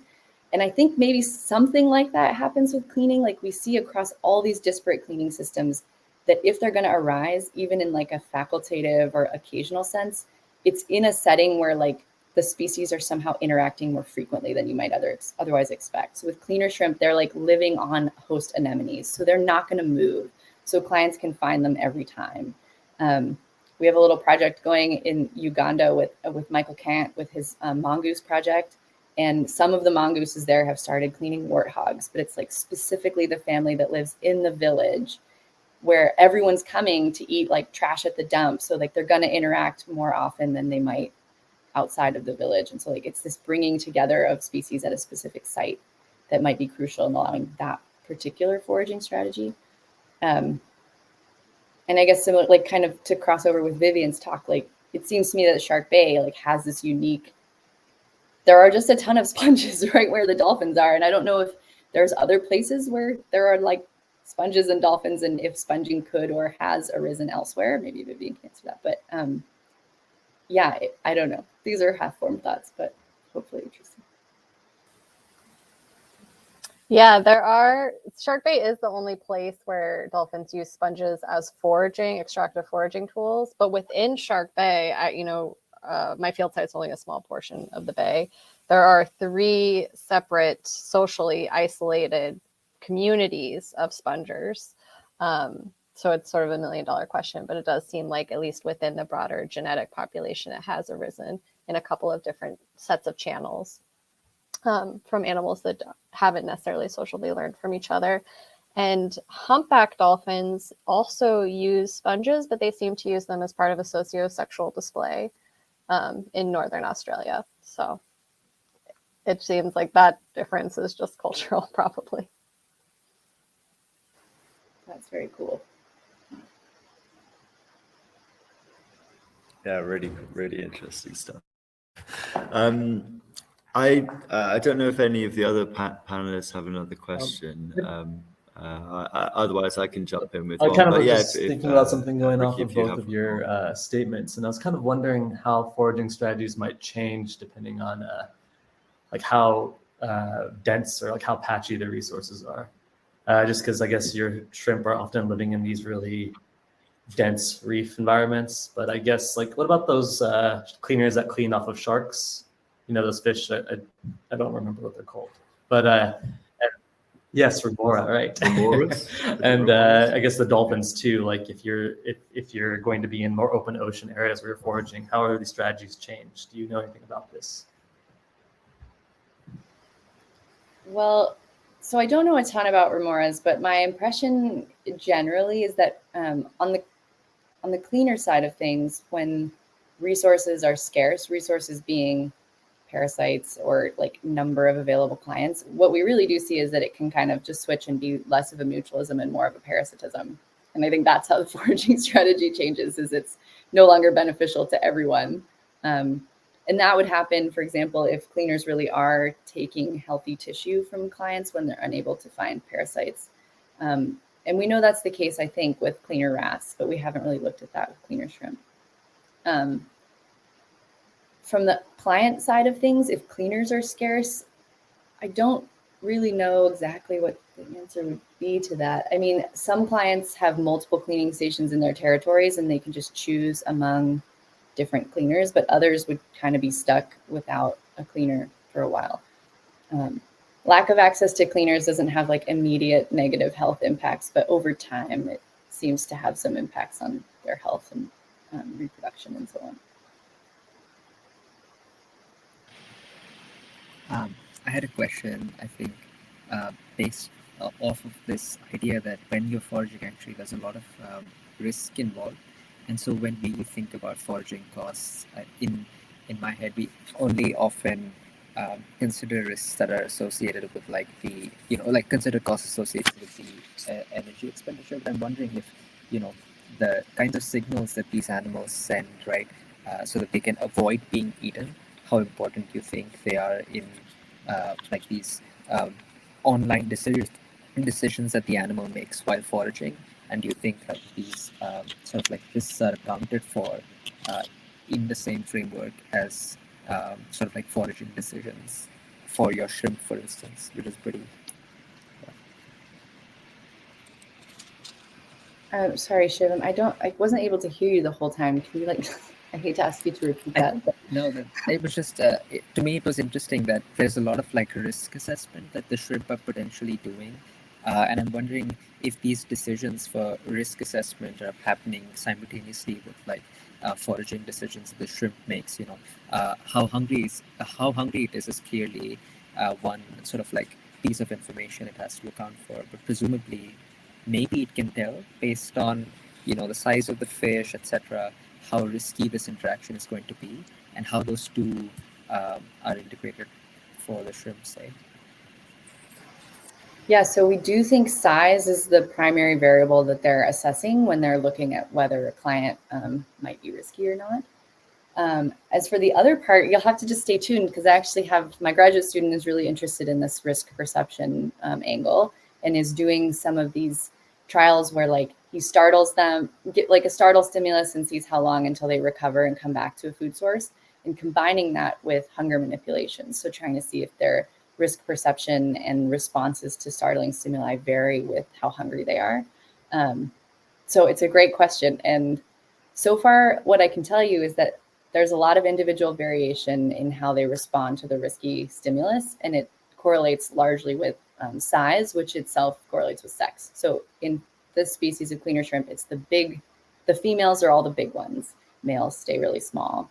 And I think maybe something like that happens with cleaning. Like, we see across all these disparate cleaning systems that if they're going to arise, even in like a facultative or occasional sense, it's in a setting where like the species are somehow interacting more frequently than you might otherwise expect. So with cleaner shrimp, they're like living on host anemones, so they're not going to move. So clients can find them every time. We have a little project going in Uganda with Michael Kant with his mongoose project. And some of the mongooses there have started cleaning warthogs, but it's like specifically the family that lives in the village where everyone's coming to eat like trash at the dump. So like they're going to interact more often than they might outside of the village. And so like it's this bringing together of species at a specific site that might be crucial in allowing that particular foraging strategy. And I guess similar, like kind of to cross over with Vivienne's talk, like it seems to me that Shark Bay like has this unique, there are just a ton of sponges right where the dolphins are. And I don't know if there's other places where there are like sponges and dolphins, and if sponging could or has arisen elsewhere. Maybe Vivienne can answer that. But yeah, I don't know. These are half-formed thoughts, but hopefully interesting. Yeah, there are. Shark Bay is the only place where dolphins use sponges as foraging, extractive foraging tools. But within Shark Bay, my field site's only a small portion of the bay. there are 3 separate socially isolated communities of spongers. So it's sort of a $1 million question, but it does seem like, at least within the broader genetic population, it has arisen in a couple of different sets of channels from animals that haven't necessarily socially learned from each other. And humpback dolphins also use sponges, but they seem to use them as part of a socio-sexual display in Northern Australia. So it seems like that difference is just cultural, probably. That's very cool. Yeah, really interesting stuff. I don't know if any of the other panelists have another question. Otherwise, I can jump in with I one. kind of But was yeah, just thinking about something going off Ricky, of both of your statements, and I was kind of wondering how foraging strategies might change depending on like how dense or like how patchy the resources are. Just because I guess your shrimp are often living in these really dense reef environments, but I guess like what about those cleaners that clean off of sharks? You know, those fish. I don't remember what they're called, but yes, remora, right? And I guess the dolphins too. Like if you're going to be in more open ocean areas where you're foraging, how are these strategies changed? Do you know anything about this? Well, so I don't know a ton about remoras, but my impression generally is that on the cleaner side of things, when resources are scarce, resources being parasites or like number of available clients, what we really do see is that it can kind of just switch and be less of a mutualism and more of a parasitism. And I think that's how the foraging strategy changes, is it's no longer beneficial to everyone. And that would happen, for example, if cleaners really are taking healthy tissue from clients when they're unable to find parasites. And we know that's the case, I think, with cleaner wrasse, but we haven't really looked at that with cleaner shrimp. From the client side of things, if cleaners are scarce, I don't really know exactly what the answer would be to that. I mean, some clients have multiple cleaning stations in their territories and they can just choose among different cleaners, but others would kind of be stuck without a cleaner for a while. Lack of access to cleaners doesn't have like immediate negative health impacts, but over time it seems to have some impacts on their health and reproduction and so on. I had a question, I think, based off of this idea that when you're foraging, actually, there's a lot of risk involved. And so when we think about foraging costs, in my head, we only often consider risks that are associated with like the, like consider costs associated with the energy expenditure. But I'm wondering if, the kinds of signals that these animals send, right, so that they can avoid being eaten, how important you think they are in like these online decisions that the animal makes while foraging, and do you think that these sort of like risks are accounted for in the same framework as sort of like foraging decisions for your shrimp, for instance, which is pretty. Sorry, Shivam, I wasn't able to hear you the whole time. Can you like? I hate to ask you to repeat that. No, it was just, to me, it was interesting that there's a lot of like risk assessment that the shrimp are potentially doing. And I'm wondering if these decisions for risk assessment are happening simultaneously with like foraging decisions the shrimp makes, how hungry it is clearly one sort of like piece of information it has to account for, but presumably maybe it can tell based on, the size of the fish, etc., how risky this interaction is going to be, and how those two are integrated for the shrimp, say. Yeah, so we do think size is the primary variable that they're assessing when they're looking at whether a client might be risky or not. As for the other part, you'll have to just stay tuned, because I actually have my graduate student is really interested in this risk perception angle, and is doing some of these trials where like he startles them, get like a startle stimulus and sees how long until they recover and come back to a food source, and combining that with hunger manipulation. So trying to see if their risk perception and responses to startling stimuli vary with how hungry they are. So it's a great question. And so far, what I can tell you is that there's a lot of individual variation in how they respond to the risky stimulus, and it correlates largely with size, which itself correlates with sex. So in this species of cleaner shrimp, it's the females are all the big ones. Males stay really small.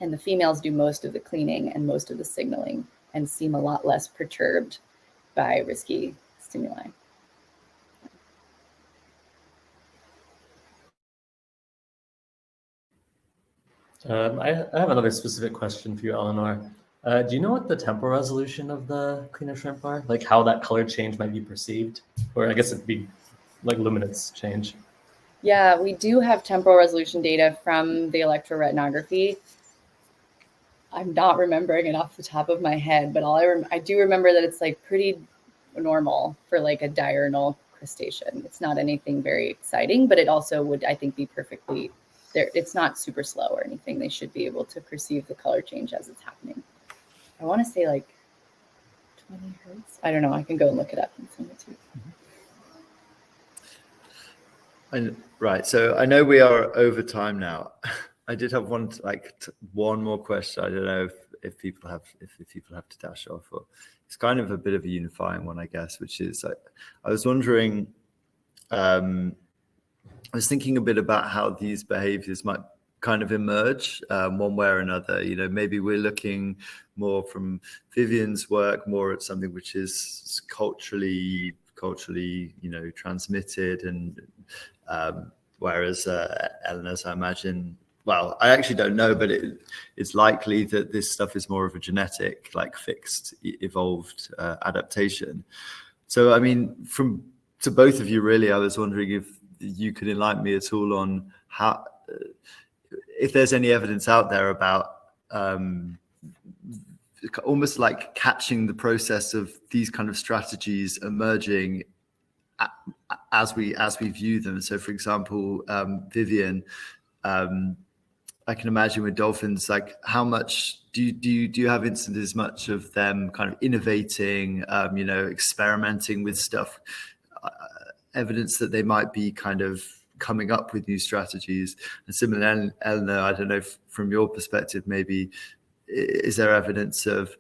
And the females do most of the cleaning and most of the signaling and seem a lot less perturbed by risky stimuli. I have another specific question for you, Eleanor. Do you know what the temporal resolution of the cleaner shrimp are? Like how that color change might be perceived? Or I guess it'd be like luminance change. Yeah, we do have temporal resolution data from the electroretinography. I'm not remembering it off the top of my head, but I do remember that it's like pretty normal for like a diurnal crustacean. It's not anything very exciting, but it also would, I think, be perfectly there. It's not super slow or anything. They should be able to perceive the color change as it's happening. I want to say like 20 hertz. I don't know. I can go and look it up and send it to you. Right. So I know we are over time now. I did have one more question. I don't know if people have to dash off, or it's kind of a bit of a unifying one, I guess, which is I was wondering. I was thinking a bit about how these behaviors might kind of emerge one way or another. You know, maybe we're looking more from Vivienne's work, more at something which is culturally, you know, transmitted, and whereas Eleanor's, I imagine. Well, I actually don't know, but it's likely that this stuff is more of a genetic, like fixed, evolved adaptation. So, I mean, to both of you, really, I was wondering if you could enlighten me at all on how, if there's any evidence out there about almost like catching the process of these kind of strategies emerging as we view them. So, for example, Vivienne. I can imagine with dolphins, like how much do you have instances much of them kind of innovating, you know, experimenting with stuff, evidence that they might be kind of coming up with new strategies? And similarly, Eleanor, I don't know if, from your perspective, maybe is there evidence of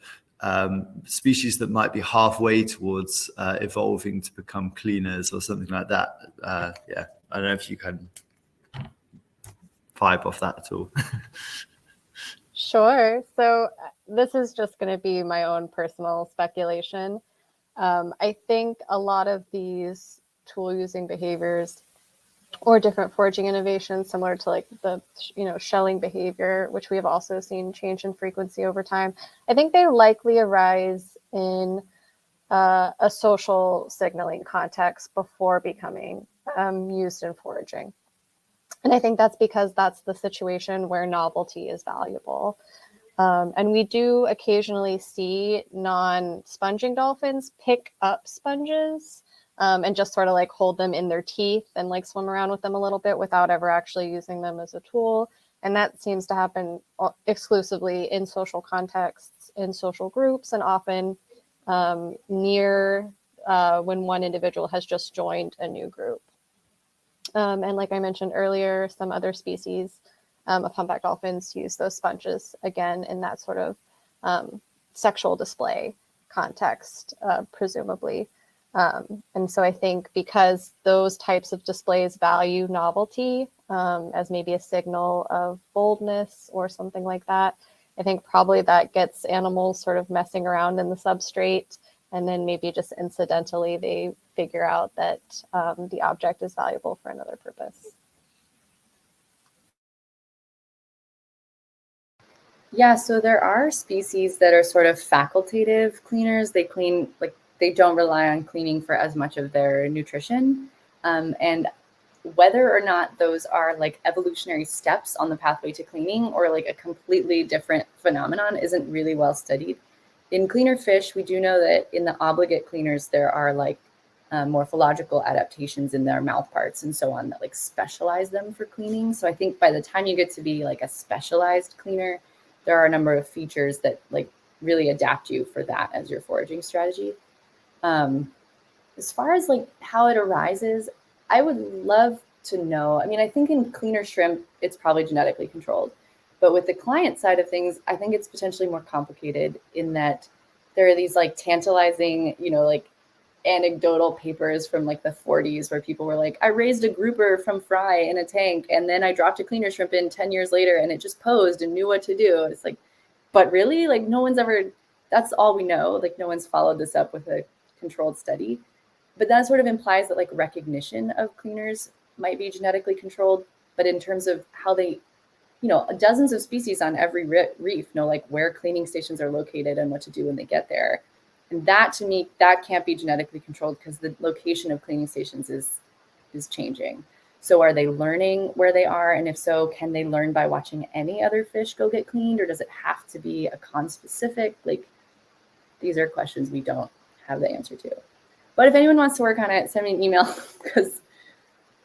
species that might be halfway towards evolving to become cleaners or something like that? Yeah, I don't know if you can vibe off that at all. Sure. So this is just going to be my own personal speculation. I think a lot of these tool using behaviors or different foraging innovations, similar to like the, you know, shelling behavior, which we have also seen change in frequency over time, I think they likely arise in a social signaling context before becoming used in foraging. And I think that's because that's the situation where novelty is valuable. And we do occasionally see non-sponging dolphins pick up sponges and just sort of like hold them in their teeth and like swim around with them a little bit without ever actually using them as a tool. And that seems to happen exclusively in social contexts, in social groups, and often near when one individual has just joined a new group. And like I mentioned earlier, some other species of humpback dolphins use those sponges, again, in that sort of sexual display context, presumably. And so I think because those types of displays value novelty as maybe a signal of boldness or something like that, I think probably that gets animals sort of messing around in the substrate, and then maybe just incidentally they figure out that the object is valuable for another purpose. Yeah, so there are species that are sort of facultative cleaners. They clean, like they don't rely on cleaning for as much of their nutrition. And whether or not those are like evolutionary steps on the pathway to cleaning or like a completely different phenomenon isn't really well studied. In cleaner fish, we do know that in the obligate cleaners, there are like morphological adaptations in their mouth parts and so on that like specialize them for cleaning. So I think by the time you get to be like a specialized cleaner, there are a number of features that like really adapt you for that as your foraging strategy. As far as like how it arises, I would love to know. I mean, I think in cleaner shrimp, it's probably genetically controlled. But with the client side of things, I think it's potentially more complicated in that there are these like tantalizing, like anecdotal papers from like the 40s where people were like, I raised a grouper from fry in a tank and then I dropped a cleaner shrimp in 10 years later and it just posed and knew what to do. It's like, but really, like no one's ever, that's all we know. Like no one's followed this up with a controlled study. But that sort of implies that like recognition of cleaners might be genetically controlled. But in terms of how they, dozens of species on every reef know like where cleaning stations are located and what to do when they get there. And that to me, that can't be genetically controlled because the location of cleaning stations is changing. So are they learning where they are? And if so, can they learn by watching any other fish go get cleaned? Or does it have to be a conspecific? Like, these are questions we don't have the answer to. But if anyone wants to work on it, send me an email because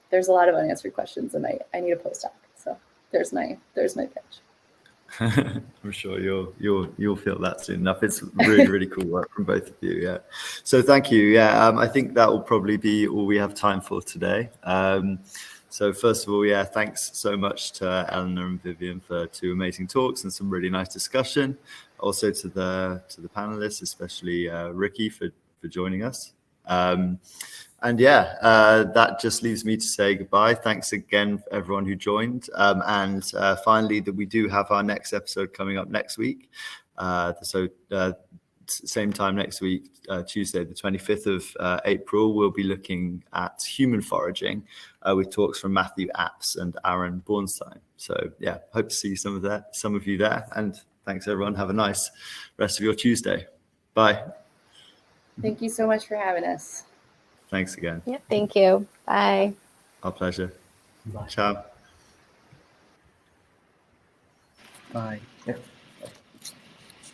there's a lot of unanswered questions and I need a postdoc. So there's my pitch. I'm sure you'll feel that soon enough. It's really cool work from both of you. Yeah. So thank you. Yeah. I think that will probably be all we have time for today. So first of all, yeah, thanks so much to Eleanor and Vivienne for 2 amazing talks and some really nice discussion. Also to the panelists, especially Ricky for joining us. And yeah, that just leaves me to say goodbye. Thanks again, everyone who joined. And finally, that we do have our next episode coming up next week. Same time next week, Tuesday, the 25th of April, we'll be looking at human foraging with talks from Matthew Apps and Aaron Bornstein. So yeah, hope to see some of you there. And thanks, everyone. Have a nice rest of your Tuesday. Bye. Thank you so much for having us. Thanks again. Yep, thank you. Bye. Our pleasure. Bye. Ciao. Bye.